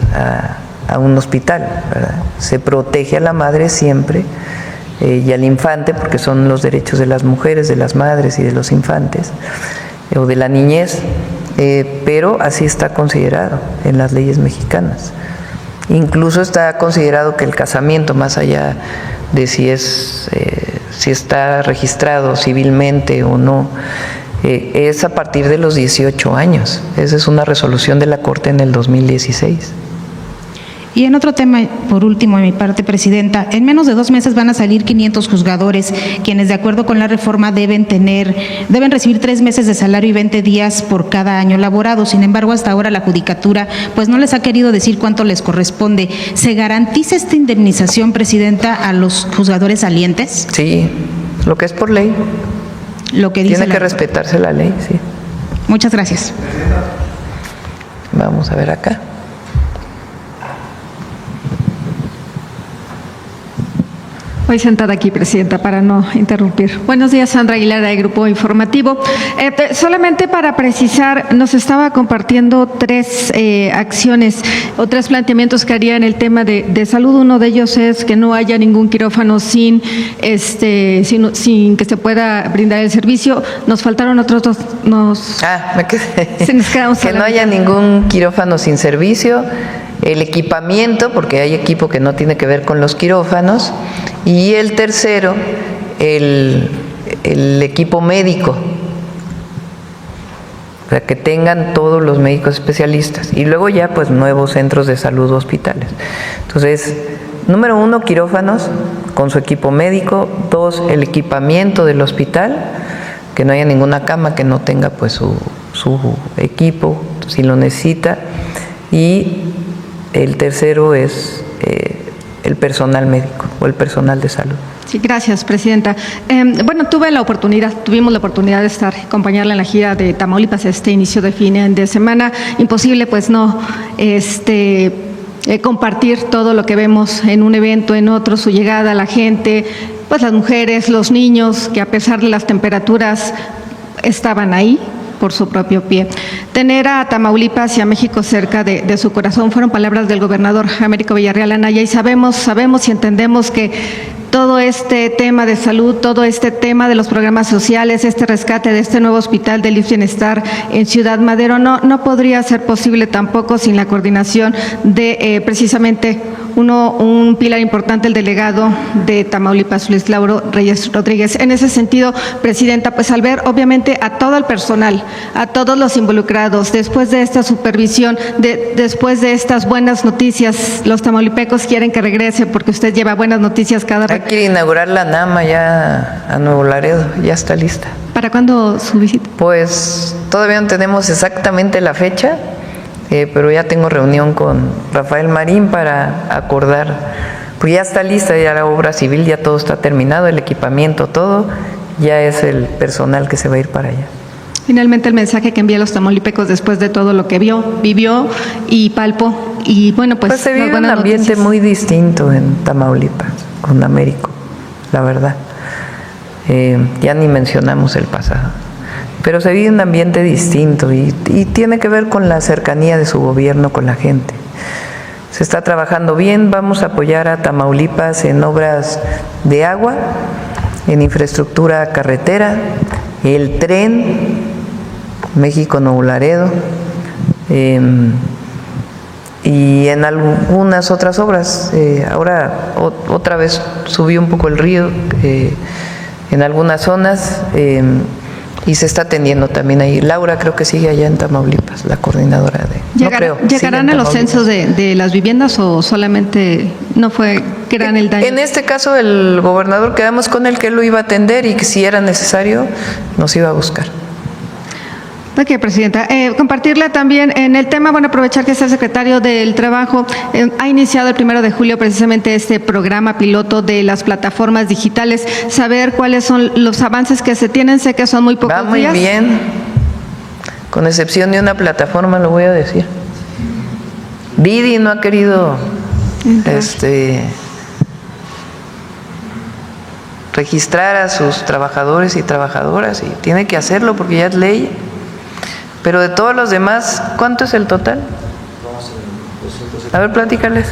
a un hospital, ¿verdad? Se protege a la madre siempre y al infante, porque son los derechos de las mujeres, de las madres y de los infantes, o de la niñez. Pero así está considerado en las leyes mexicanas. Incluso está considerado que el casamiento, más allá de si está registrado civilmente o no, es a partir de los 18 años. Esa es una resolución de la Corte en el 2016. Y en otro tema, por último, de mi parte, Presidenta, en menos de 2 meses van a salir 500 juzgadores, quienes de acuerdo con la reforma deben recibir 3 meses de salario y 20 días por cada año laborado. Sin embargo, hasta ahora la Judicatura pues no les ha querido decir cuánto les corresponde. ¿Se garantiza esta indemnización, Presidenta, a los juzgadores salientes? Sí, lo que es por ley. Lo que dice Tiene que respetarse la ley, sí. Muchas gracias. Vamos a ver acá. Voy sentada aquí, Presidenta, para no interrumpir. Buenos días, Sandra Aguilar, de Grupo Informativo. Solamente para precisar, nos estaba compartiendo 3 acciones o 3 planteamientos que haría en el tema de salud. Uno de ellos es que no haya ningún quirófano sin que se pueda brindar el servicio. Nos faltaron otros 2. Me quedé. Que no haya ningún quirófano sin servicio. El equipamiento, porque hay equipo que no tiene que ver con los quirófanos, y el tercero, el equipo médico, o sea, que tengan todos los médicos especialistas, y luego ya pues nuevos centros de salud o hospitales. Entonces, número 1, quirófanos con su equipo médico. 2, el equipamiento del hospital, que no haya ninguna cama que no tenga pues su equipo si lo necesita, y el tercero es el personal médico o el personal de salud. Sí, gracias, Presidenta. Tuvimos la oportunidad de acompañarla en la gira de Tamaulipas este inicio de fin de semana. Imposible, pues, no compartir todo lo que vemos en un evento, en otro, su llegada a la gente, pues las mujeres, los niños, que a pesar de las temperaturas estaban ahí por su propio pie. Tener a Tamaulipas y a México cerca de su corazón fueron palabras del gobernador Américo Villarreal Anaya, y sabemos y entendemos que todo este tema de salud, todo este tema de los programas sociales, este rescate de este nuevo hospital del IMSS Bienestar en Ciudad Madero no podría ser posible tampoco sin la coordinación de precisamente un pilar importante, el delegado de Tamaulipas, Luis Lauro Reyes Rodríguez. En ese sentido, Presidenta, pues al ver obviamente a todo el personal, a todos los involucrados, después de esta supervisión, después de estas buenas noticias, los tamaulipecos quieren que regrese porque usted lleva buenas noticias cada vez. Hay que inaugurar la NAMA ya a Nuevo Laredo, ya está lista. ¿Para cuándo su visita? Pues todavía no tenemos exactamente la fecha, pero ya tengo reunión con Rafael Marín para acordar, pues ya está lista ya la obra civil, ya todo está terminado, el equipamiento, todo, ya es el personal que se va a ir para allá. Finalmente, el mensaje que envía a los tamaulipecos después de todo lo que vivió y palpó, y bueno, pues se vive un ambiente muy distinto en Tamaulipas con Américo, la verdad. Ya ni mencionamos el pasado. pero se vive un ambiente distinto y tiene que ver con la cercanía de su gobierno con la gente. Se está trabajando bien, vamos a apoyar a Tamaulipas en obras de agua, en infraestructura carretera, el tren México-Nuevo Laredo, y en algunas otras obras. Ahora otra vez subió un poco el río en algunas zonas, y se está atendiendo también ahí. Laura creo que sigue allá en Tamaulipas, la coordinadora de... ¿Llegarán a los censos de las viviendas o solamente no fue gran el daño? En este caso el gobernador, quedamos con él que él lo iba a atender y que si era necesario nos iba a buscar. Ok, Presidenta. Compartirle también en el tema, bueno, aprovechar que está el secretario del Trabajo, ha iniciado el 1 de julio precisamente este programa piloto de las plataformas digitales, saber cuáles son los avances que se tienen, sé que son muy pocos días. Va muy bien, con excepción de una plataforma, lo voy a decir. Didi no ha querido registrar a sus trabajadores y trabajadoras, y tiene que hacerlo porque ya es ley. Pero de todos los demás, ¿cuánto es el total? A ver, platícales.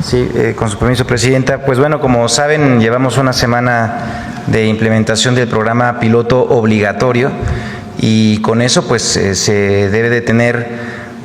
Sí, con su permiso, Presidenta. Pues bueno, como saben, llevamos una semana de implementación del programa piloto obligatorio y con eso pues se debe de tener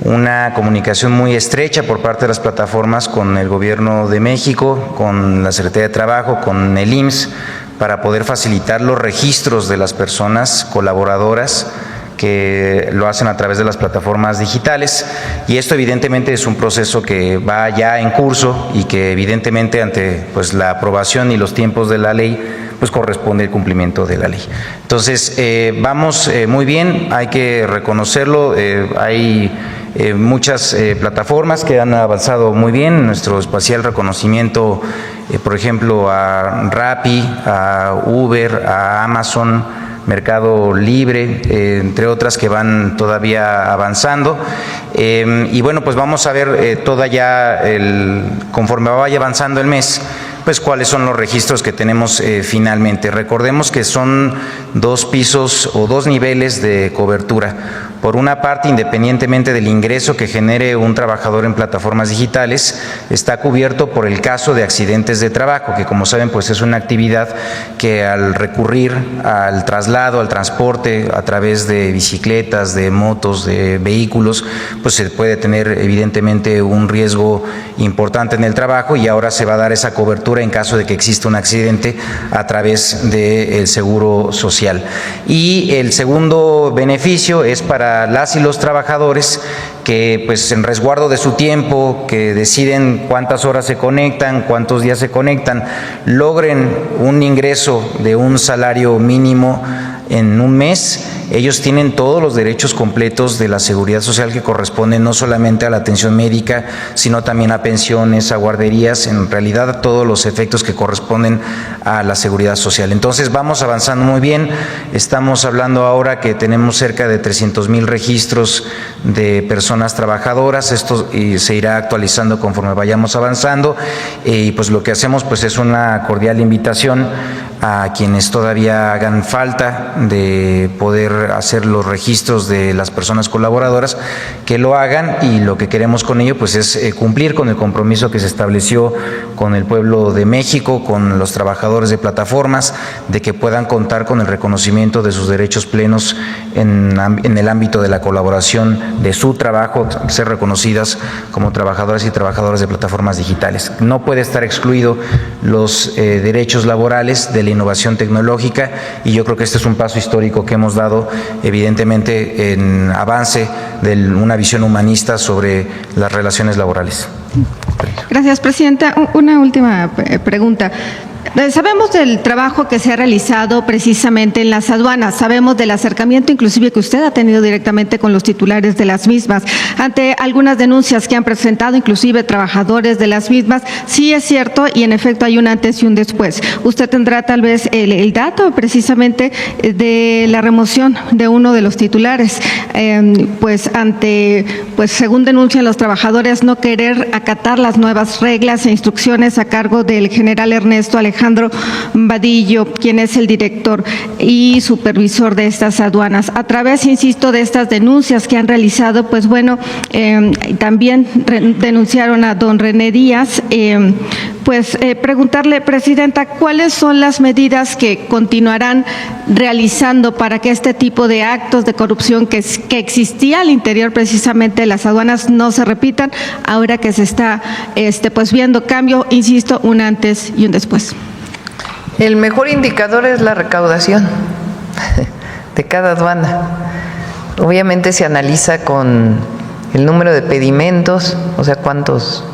una comunicación muy estrecha por parte de las plataformas con el Gobierno de México, con la Secretaría de Trabajo, con el IMSS, para poder facilitar los registros de las personas colaboradoras que lo hacen a través de las plataformas digitales, y esto evidentemente es un proceso que va ya en curso y que evidentemente ante pues la aprobación y los tiempos de la ley pues corresponde el cumplimiento de la ley. Entonces vamos muy bien, hay que reconocerlo, hay muchas plataformas que han avanzado muy bien. Nuestro especial reconocimiento, por ejemplo, a Rappi, a Uber, a Amazon, Mercado Libre, entre otras que van todavía avanzando. Y bueno, pues vamos a ver conforme vaya avanzando el mes, pues cuáles son los registros que tenemos finalmente. Recordemos que son 2 pisos o 2 niveles de cobertura. Por una parte, independientemente del ingreso que genere un trabajador en plataformas digitales, está cubierto por el caso de accidentes de trabajo, que como saben pues es una actividad que al recurrir al traslado, al transporte a través de bicicletas, de motos, de vehículos, pues se puede tener evidentemente un riesgo importante en el trabajo, y ahora se va a dar esa cobertura en caso de que exista un accidente a través del Seguro Social. Y el segundo beneficio es para las y los trabajadores que pues en resguardo de su tiempo, que deciden cuántas horas se conectan, cuántos días se conectan, logren un ingreso de un salario mínimo en un mes, ellos tienen todos los derechos completos de la seguridad social que corresponden no solamente a la atención médica, sino también a pensiones, a guarderías, en realidad a todos los efectos que corresponden a la seguridad social. Entonces vamos avanzando muy bien, estamos hablando ahora que tenemos cerca de 300,000 registros de personas trabajadoras, esto se irá actualizando conforme vayamos avanzando, y pues lo que hacemos pues es una cordial invitación a quienes todavía hagan falta de poder hacer los registros de las personas colaboradoras, que lo hagan, y lo que queremos con ello pues es cumplir con el compromiso que se estableció con el pueblo de México, con los trabajadores de plataformas, de que puedan contar con el reconocimiento de sus derechos plenos en el ámbito de la colaboración de su trabajo, ser reconocidas como trabajadoras y trabajadores de plataformas digitales. No puede estar excluido los derechos laborales de la innovación tecnológica, y yo creo que este es un paso histórico que hemos dado evidentemente en avance de una visión humanista sobre las relaciones laborales. Gracias, Presidenta. Una última pregunta. Sabemos del trabajo que se ha realizado precisamente en las aduanas, sabemos del acercamiento inclusive que usted ha tenido directamente con los titulares de las mismas, ante algunas denuncias que han presentado inclusive trabajadores de las mismas. Sí es cierto, y en efecto hay un antes y un después. Usted tendrá tal vez el dato precisamente de la remoción de uno de los titulares, pues según denuncian los trabajadores, no querer acatar las nuevas reglas e instrucciones a cargo del general Ernesto Alejandro Alejandro Vadillo, quien es el director y supervisor de estas aduanas. A través, insisto, de estas denuncias que han realizado, pues bueno, también denunciaron a don René Díaz, preguntarle, Presidenta, ¿cuáles son las medidas que continuarán realizando para que este tipo de actos de corrupción que existía al interior precisamente de las aduanas no se repitan, ahora que se está viendo cambio, insisto, un antes y un después? El mejor indicador es la recaudación de cada aduana. Obviamente se analiza con el número de pedimentos, o sea, cuántos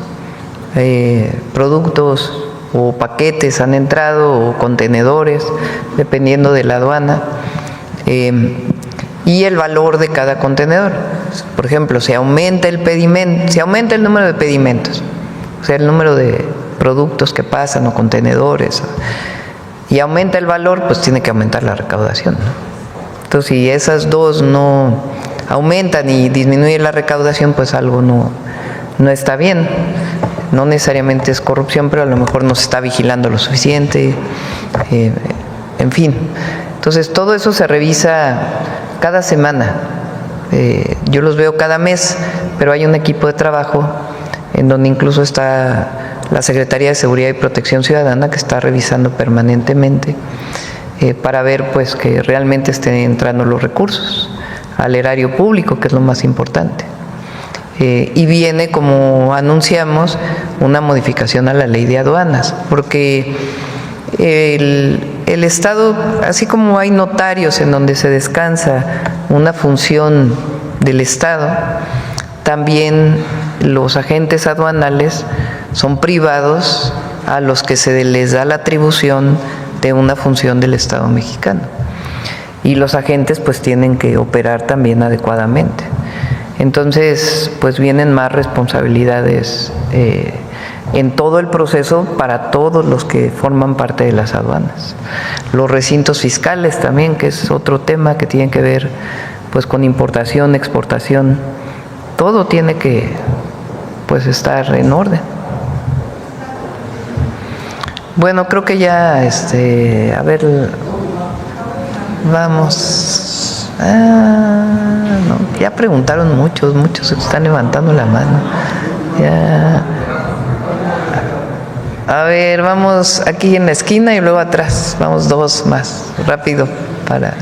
productos o paquetes han entrado o contenedores, dependiendo de la aduana, y el valor de cada contenedor. Por ejemplo, si aumenta el número de pedimentos, o sea, el número de productos que pasan o contenedores, y aumenta el valor, pues tiene que aumentar la recaudación, ¿no? Entonces, si esas dos no aumentan y disminuye la recaudación, pues algo no está bien. No necesariamente es corrupción, pero a lo mejor no se está vigilando lo suficiente, en fin. Entonces, todo eso se revisa cada semana. Yo los veo cada mes, pero hay un equipo de trabajo en donde incluso está la Secretaría de Seguridad y Protección Ciudadana, que está revisando permanentemente para ver pues que realmente estén entrando los recursos al erario público, que es lo más importante. Y viene, como anunciamos, una modificación a la ley de aduanas, porque el Estado, así como hay notarios en donde se descansa una función del Estado, también los agentes aduanales son privados a los que se les da la atribución de una función del Estado mexicano. Y los agentes pues tienen que operar también adecuadamente. Entonces, pues vienen más responsabilidades en todo el proceso para todos los que forman parte de las aduanas. Los recintos fiscales también, que es otro tema que tiene que ver pues con importación, exportación, todo tiene que pues estar en orden. Bueno, creo que ya, a ver, vamos. No, ya preguntaron muchos están levantando la mano. Ya. A ver, vamos aquí en la esquina y luego atrás. Vamos dos más, rápido para.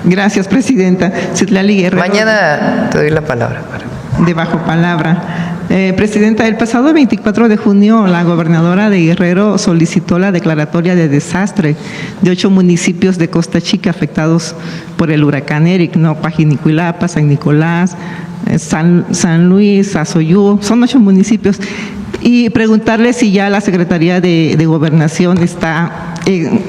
Gracias, Presidenta. Citlali Guerrero. Mañana te doy la palabra. De bajo palabra. Presidenta, el pasado 24 de junio la gobernadora de Guerrero solicitó la declaratoria de desastre de 8 municipios de Costa Chica afectados por el huracán Eric, ¿no? Pajinicuilapa, San Nicolás, San Luis, Azoyú, son 8 municipios. Y preguntarle si ya la Secretaría de Gobernación está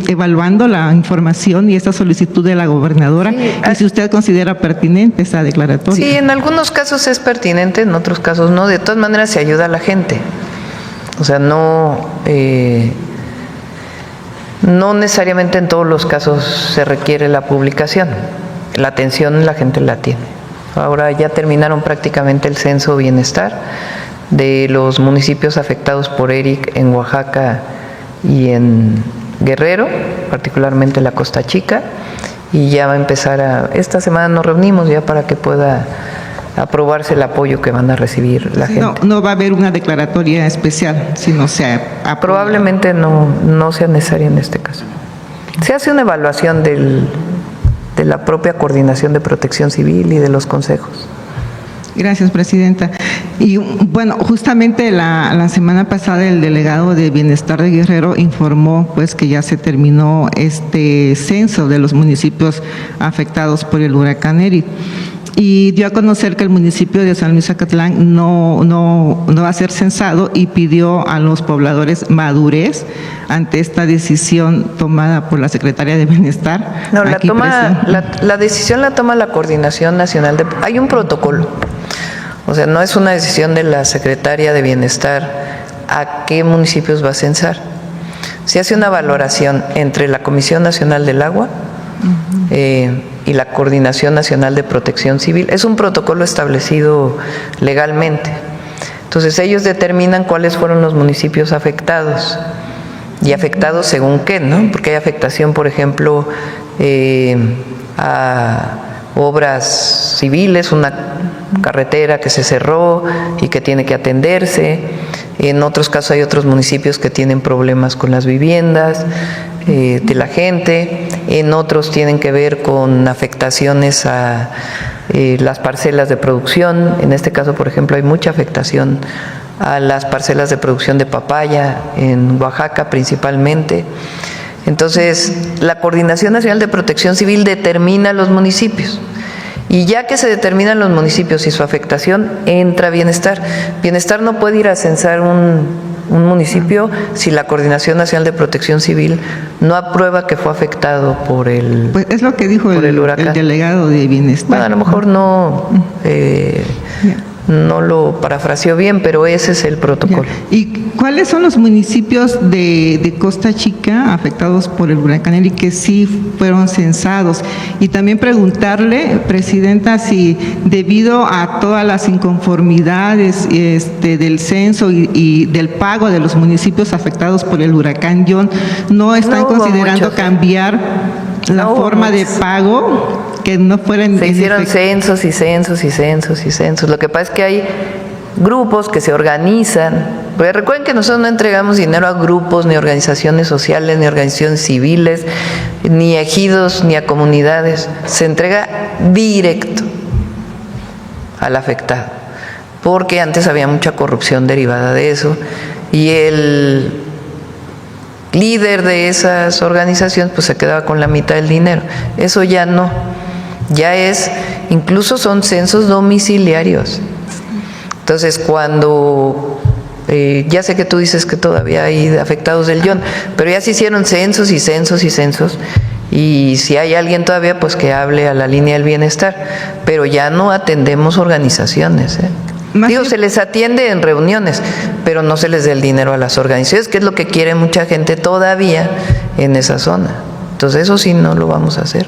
evaluando la información y esta solicitud de la gobernadora, sí, y si usted considera pertinente esta declaratoria. Sí, en algunos casos es pertinente, en otros casos no. De todas maneras se ayuda a la gente. O sea, no necesariamente en todos los casos se requiere la publicación. La atención la gente la tiene. Ahora ya terminaron prácticamente el censo bienestar de los municipios afectados por Eric en Oaxaca y en Guerrero, particularmente la Costa Chica, y ya va a empezar esta semana nos reunimos ya para que pueda aprobarse el apoyo que van a recibir la gente. No va a haber una declaratoria especial, sino probablemente no sea necesaria en este caso. Se hace una evaluación de la propia Coordinación de Protección Civil y de los consejos. Gracias, Presidenta. Y bueno, justamente la semana pasada el delegado de Bienestar de Guerrero informó pues que ya se terminó este censo de los municipios afectados por el huracán Eric. Y dio a conocer que el municipio de San Luis Zacatlán no va a ser censado y pidió a los pobladores madurez ante esta decisión tomada por la Secretaría de Bienestar. No, la decisión la toma la Coordinación Nacional de... Hay un protocolo. O sea, no es una decisión de la Secretaría de Bienestar a qué municipios va a censar. Se hace una valoración entre la Comisión Nacional del Agua y la Coordinación Nacional de Protección Civil. Es un protocolo establecido legalmente. Entonces ellos determinan cuáles fueron los municipios afectados y afectados según qué, ¿no? Porque hay afectación, por ejemplo, a obras civiles, una carretera que se cerró y que tiene que atenderse. En otros casos hay otros municipios que tienen problemas con las viviendas de la gente. En otros tienen que ver con afectaciones a las parcelas de producción. En este caso, por ejemplo, hay mucha afectación a las parcelas de producción de papaya en Oaxaca principalmente. Entonces, la Coordinación Nacional de Protección Civil determina los municipios. Y ya que se determinan los municipios y su afectación, entra Bienestar. Bienestar no puede ir a censar un municipio si la Coordinación Nacional de Protección Civil no aprueba que fue afectado por el Pues es lo que dijo el delegado de Bienestar. Bueno, a lo mejor no lo parafraseó bien, pero ese es el protocolo. ¿Y cuáles son los municipios de Costa Chica afectados por el huracán Eli que sí fueron censados? Y también preguntarle, Presidenta, si debido a todas las inconformidades del censo y del pago de los municipios afectados por el huracán John, ¿no están considerando cambiar la forma de pago? Que no fueran... Se hicieron censos y censos y censos y censos. Lo que pasa es que hay grupos que se organizan. Porque recuerden que nosotros no entregamos dinero a grupos, ni organizaciones sociales, ni organizaciones civiles, ni a ejidos, ni a comunidades. Se entrega directo al afectado. Porque antes había mucha corrupción derivada de eso. Y el líder de esas organizaciones pues se quedaba con la mitad del dinero. Eso ya no. Ya incluso son censos domiciliarios. Entonces, cuando, ya sé que tú dices que todavía hay afectados del John, pero ya se hicieron censos y censos y censos, y si hay alguien todavía, pues que hable a la línea del bienestar, pero ya no atendemos organizaciones, Digo, se les atiende en reuniones, pero no se les da el dinero a las organizaciones, que es lo que quiere mucha gente todavía en esa zona. Entonces, eso sí no lo vamos a hacer.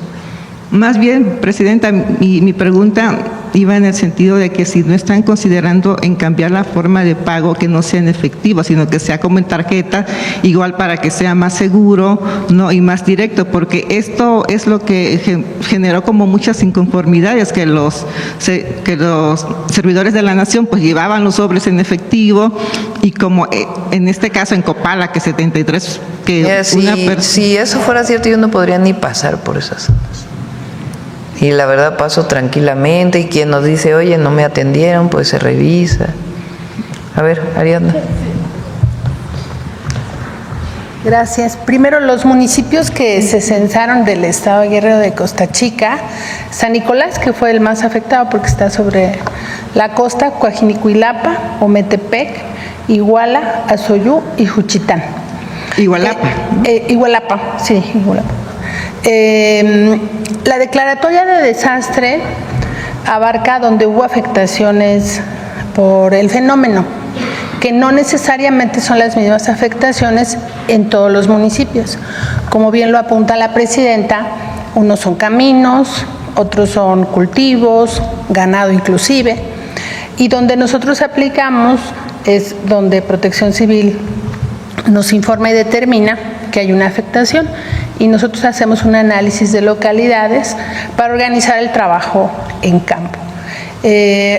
Más bien, Presidenta, mi pregunta iba en el sentido de que si no están considerando en cambiar la forma de pago, que no sea en efectivo, sino que sea como en tarjeta, igual para que sea más seguro, ¿no? Y más directo, porque esto es lo que generó como muchas inconformidades, que los servidores de la nación pues llevaban los sobres en efectivo, y como en este caso en Copala, que 73, que si eso fuera cierto, yo no podría ni pasar por esas zonas. Y la verdad paso tranquilamente, y quien nos dice, oye, no me atendieron, pues se revisa. A ver, Ariadna. Gracias. Primero, los municipios que se censaron del estado de Guerrero de Costa Chica: San Nicolás, que fue el más afectado porque está sobre la costa, Coajinicuilapa, Ometepec, Iguala, Azoyú y Juchitán. Igualapa. Igualapa, sí, Igualapa. La declaratoria de desastre abarca donde hubo afectaciones por el fenómeno, que no necesariamente son las mismas afectaciones en todos los municipios. Como bien lo apunta la Presidenta, unos son caminos, otros son cultivos, ganado inclusive, y donde nosotros aplicamos es donde Protección Civil nos informa y determina que hay una afectación, y nosotros hacemos un análisis de localidades para organizar el trabajo en campo.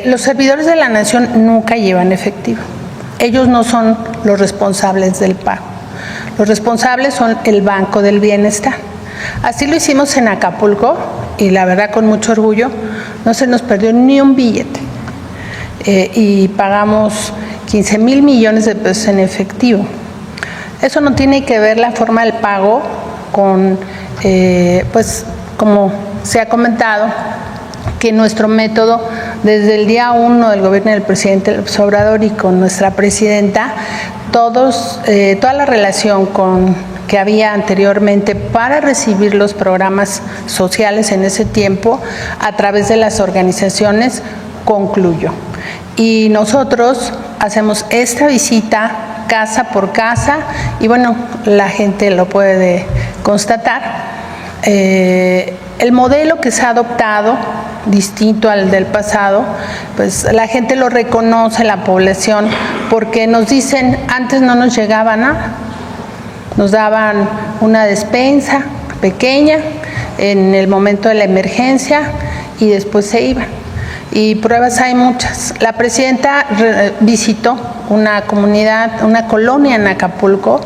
Los servidores de la nación nunca llevan efectivo. Ellos no son los responsables del pago. Los responsables son el Banco del Bienestar. Así lo hicimos en Acapulco, y la verdad con mucho orgullo, no se nos perdió ni un billete. Y pagamos 15,000 millones de pesos en efectivo. Eso no tiene que ver la forma del pago con, pues, como se ha comentado, que nuestro método, desde el día 1 del gobierno del presidente López Obrador y con nuestra presidenta, toda la relación que había anteriormente para recibir los programas sociales en ese tiempo a través de las organizaciones concluyó. Y nosotros hacemos esta visita casa por casa, y bueno, la gente lo puede constatar. El modelo que se ha adoptado, distinto al del pasado, pues la gente lo reconoce, la población, porque nos dicen, antes no nos llegaba nada. Nos daban una despensa pequeña en el momento de la emergencia y después se iban. Y pruebas hay muchas. La presidenta visitó una comunidad, una colonia en Acapulco,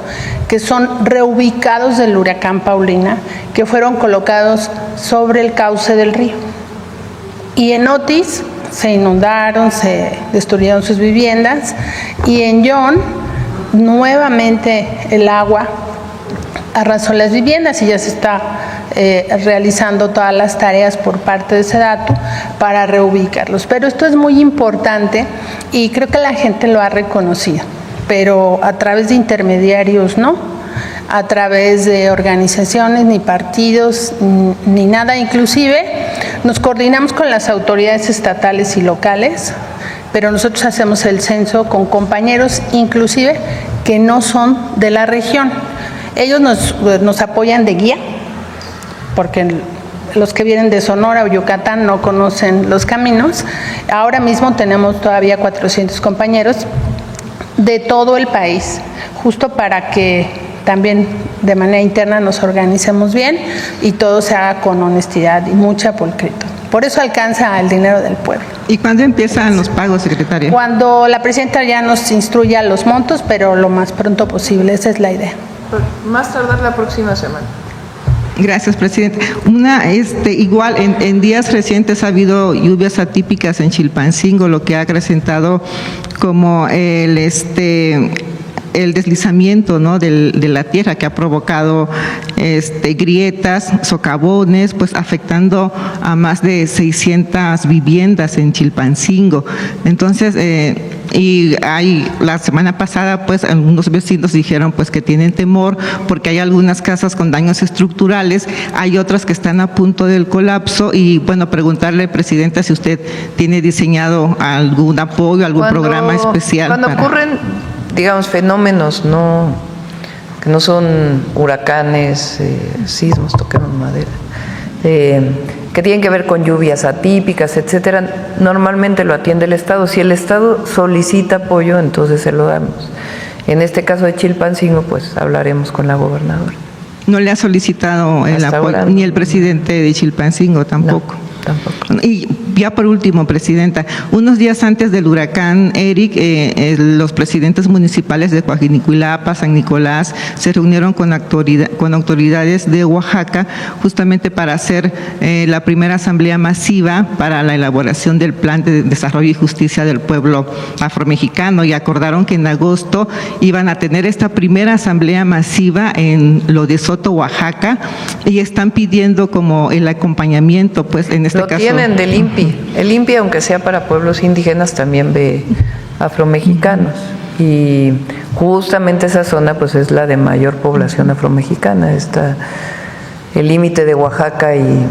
que son reubicados del huracán Paulina, que fueron colocados sobre el cauce del río. Y en Otis se inundaron, se destruyeron sus viviendas, y en Yon nuevamente el agua arrasó las viviendas y ya se está realizando todas las tareas por parte de SEDATU para reubicarlos. Pero esto es muy importante y creo que la gente lo ha reconocido, pero a través de intermediarios no, a través de organizaciones, ni partidos, ni nada. Inclusive nos coordinamos con las autoridades estatales y locales, pero nosotros hacemos el censo con compañeros inclusive que no son de la región. Ellos nos apoyan de guía, porque los que vienen de Sonora o Yucatán no conocen los caminos. Ahora mismo tenemos todavía 400 compañeros de todo el país, justo para que también de manera interna nos organicemos bien y todo se haga con honestidad y mucha pulcritud. Por eso alcanza el dinero del pueblo. ¿Y cuándo empiezan los pagos, secretaria? Cuando la presidenta ya nos instruya los montos, pero lo más pronto posible, esa es la idea. Más tardar la próxima semana. Gracias, presidente. Igual en días recientes ha habido lluvias atípicas en Chilpancingo, lo que ha acrecentado como el deslizamiento, ¿no?, de la tierra, que ha provocado grietas, socavones, pues afectando a más de 600 viviendas en Chilpancingo. Entonces, la semana pasada, pues algunos vecinos dijeron pues que tienen temor porque hay algunas casas con daños estructurales, hay otras que están a punto del colapso, y bueno, preguntarle, presidenta, si usted tiene diseñado algún apoyo, algún programa especial. Cuando ocurren, digamos, fenómenos que no son huracanes, sismos, toquemos madera, que tienen que ver con lluvias atípicas, etcétera, normalmente lo atiende el Estado. Si el Estado solicita apoyo, entonces se lo damos. En este caso de Chilpancingo, pues hablaremos con la gobernadora. ¿No le ha solicitado el apoyo ni el presidente de Chilpancingo tampoco? No, tampoco. Y ya por último, presidenta, unos días antes del huracán Eric, los presidentes municipales de Coajinicuilapa, San Nicolás, se reunieron con autoridades de Oaxaca justamente para hacer la primera asamblea masiva para la elaboración del Plan de Desarrollo y Justicia del Pueblo Afromexicano, y acordaron que en agosto iban a tener esta primera asamblea masiva en lo de Soto, Oaxaca, y están pidiendo como el acompañamiento, pues en este caso. Lo tienen del INPI. El INPI, aunque sea para pueblos indígenas, también ve afromexicanos. Y justamente esa zona pues es la de mayor población afromexicana. Está el límite de Oaxaca y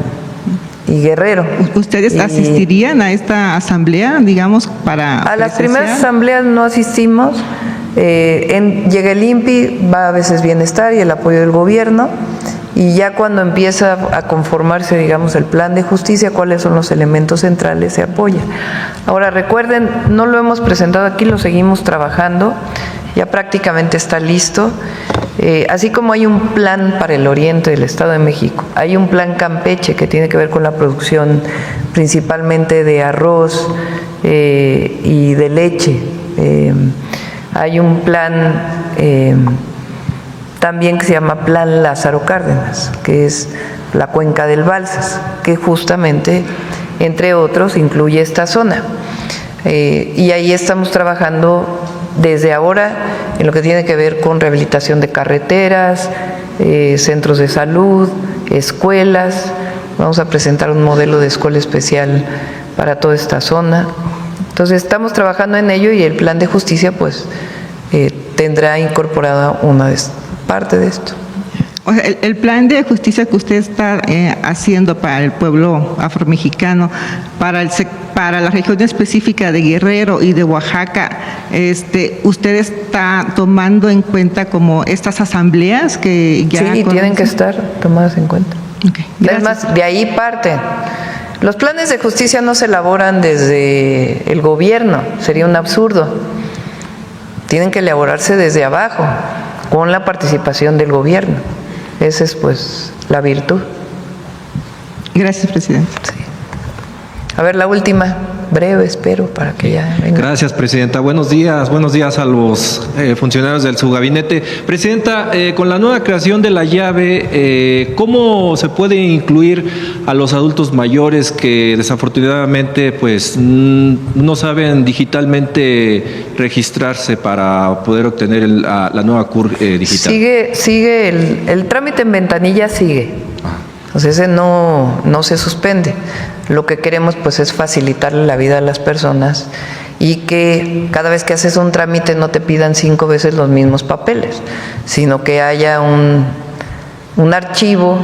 Guerrero. ¿Ustedes asistirían a esta asamblea, digamos, para a las primeras asambleas no asistimos. Llega el INPI, va a veces Bienestar y el apoyo del gobierno, y ya cuando empieza a conformarse, digamos, el plan de justicia, cuáles son los elementos centrales, se apoya. Ahora recuerden, no lo hemos presentado aquí, lo seguimos trabajando, ya prácticamente está listo. Así como hay un plan para el oriente del Estado de México, hay un plan Campeche que tiene que ver con la producción principalmente de arroz y de leche. Hay un plan también que se llama Plan Lázaro Cárdenas, que es la cuenca del Balsas, que justamente, entre otros, incluye esta zona. Y ahí estamos trabajando desde ahora en lo que tiene que ver con rehabilitación de carreteras, centros de salud, escuelas. Vamos a presentar un modelo de escuela especial para toda esta zona. Entonces estamos trabajando en ello, y el plan de justicia pues tendrá incorporada una parte de esto. O sea, el plan de justicia que usted está haciendo para el pueblo afromexicano, para la región específica de Guerrero y de Oaxaca, ¿usted está tomando en cuenta como estas asambleas que ya sí, tienen que estar tomadas en cuenta. Okay, además, de ahí parten. Los planes de justicia no se elaboran desde el gobierno, sería un absurdo. Tienen que elaborarse desde abajo. con la participación del gobierno. Esa es pues la virtud. Gracias, presidente. Sí. A ver, la última, breve, espero, para que ya venga. Gracias, presidenta. Buenos días a los funcionarios del subgabinete. Presidenta, con la nueva creación de la llave, ¿cómo se puede incluir a los adultos mayores que desafortunadamente pues no saben digitalmente registrarse para poder obtener la nueva CUR digital? Sigue el trámite en ventanilla sigue. Entonces ese no se suspende. Lo que queremos pues es facilitarle la vida a las personas y que cada vez que haces un trámite no te pidan 5 veces los mismos papeles, sino que haya un archivo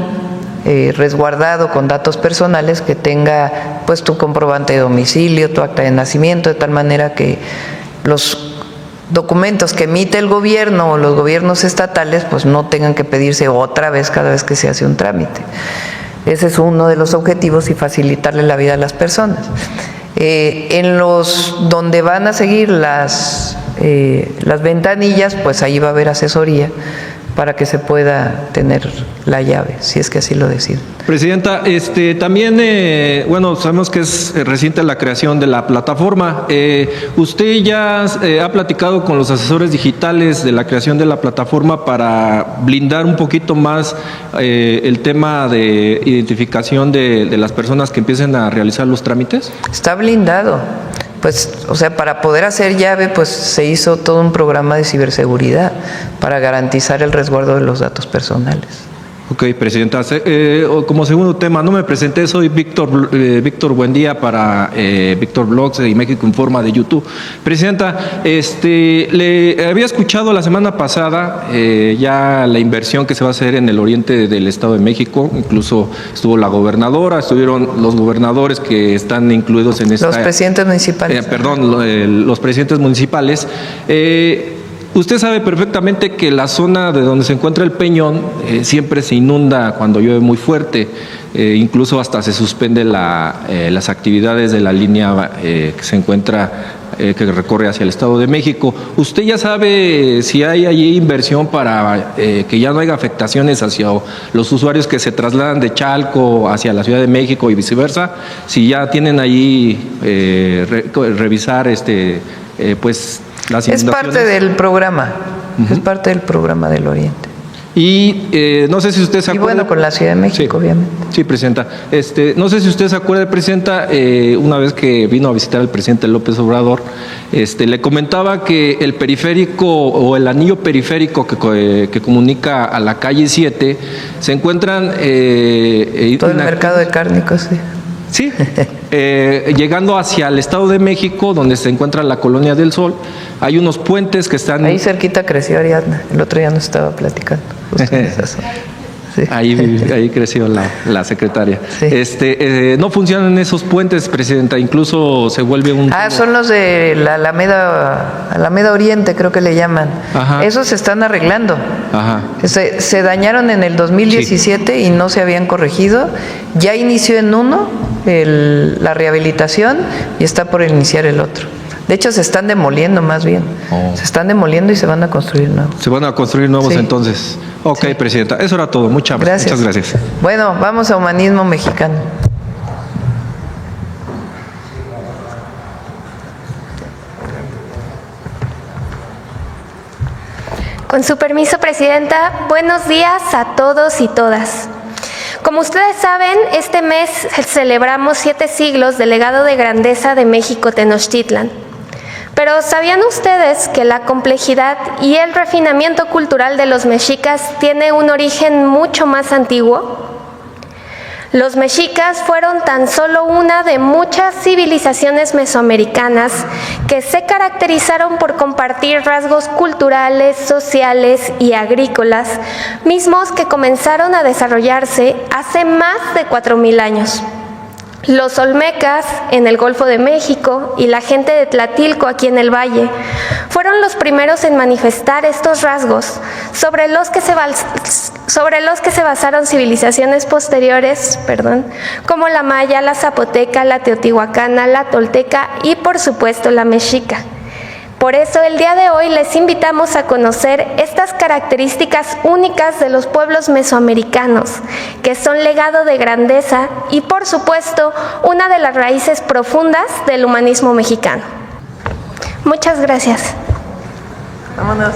resguardado con datos personales que tenga pues tu comprobante de domicilio, tu acta de nacimiento, de tal manera que los documentos que emite el gobierno o los gobiernos estatales pues no tengan que pedirse otra vez cada vez que se hace un trámite. Ese es uno de los objetivos y facilitarle la vida a las personas. En los donde van a seguir las ventanillas, pues ahí va a haber asesoría para que se pueda tener la llave, si es que así lo deciden. Presidenta, también, bueno, sabemos que es reciente la creación de la plataforma. ¿Usted ya ha platicado con los asesores digitales de la creación de la plataforma para blindar un poquito más el tema de identificación de las personas que empiecen a realizar los trámites? Está blindado. Pues, o sea, para poder hacer llave, pues se hizo todo un programa de ciberseguridad para garantizar el resguardo de los datos personales. Ok, presidenta. Como segundo tema, no me presenté, soy Víctor Buendía para Víctor Blogs y México Informa de YouTube. Presidenta, le había escuchado la semana pasada ya la inversión que se va a hacer en el oriente del Estado de México, incluso estuvo la gobernadora, estuvieron los gobernadores que están incluidos en esta... Los presidentes municipales. Los presidentes municipales. Usted sabe perfectamente que la zona de donde se encuentra el Peñón siempre se inunda cuando llueve muy fuerte, incluso hasta se suspende las actividades de la línea que se encuentra, que recorre hacia el Estado de México. ¿Usted ya sabe si hay allí inversión para que ya no haya afectaciones hacia los usuarios que se trasladan de Chalco hacia la Ciudad de México y viceversa? Si ya tienen allí revisar pues las inundaciones. Es parte del programa, es parte del programa del Oriente. Y no sé si usted se acuerda... Y bueno, con la Ciudad de México, sí, obviamente. Sí, presidenta. No sé si usted se acuerda, presidenta, una vez que vino a visitar al presidente López Obrador, le comentaba que el periférico o el anillo periférico que comunica a la calle 7 se encuentran... todo el mercado de Cárnicos, sí. Sí, llegando hacia el Estado de México, donde se encuentra la Colonia del Sol, hay unos puentes que están... Ahí cerquita creció Ariadna, el otro día nos estaba platicando. Justo en esa zona. Sí. Ahí creció la secretaria. Sí. No funcionan esos puentes, presidenta, incluso se vuelve un... son los de la Alameda Oriente, creo que le llaman. Ajá. Esos se están arreglando. Ajá. Se dañaron en el 2017 y no se habían corregido. Ya inició en uno la rehabilitación y está por iniciar el otro. De hecho, se están demoliendo más bien. Se están demoliendo y se van a construir nuevos. Se van a construir nuevos, sí. Entonces. Ok, sí. Presidenta, eso era todo. Muchas gracias. Bueno, vamos a Humanismo Mexicano. Con su permiso, Presidenta, buenos días a todos y todas. Como ustedes saben, este mes celebramos 7 siglos del legado de grandeza de México Tenochtitlan. Pero ¿sabían ustedes que la complejidad y el refinamiento cultural de los mexicas tiene un origen mucho más antiguo? Los mexicas fueron tan solo una de muchas civilizaciones mesoamericanas que se caracterizaron por compartir rasgos culturales, sociales y agrícolas, mismos que comenzaron a desarrollarse hace más de 4,000 años. Los olmecas en el Golfo de México y la gente de Tlatilco aquí en el Valle fueron los primeros en manifestar estos rasgos sobre los que se basaron civilizaciones posteriores, como la maya, la zapoteca, la teotihuacana, la tolteca y por supuesto la mexica. Por eso el día de hoy les invitamos a conocer estas características únicas de los pueblos mesoamericanos, que son legado de grandeza y, por supuesto, una de las raíces profundas del humanismo mexicano. Muchas gracias. Vámonos.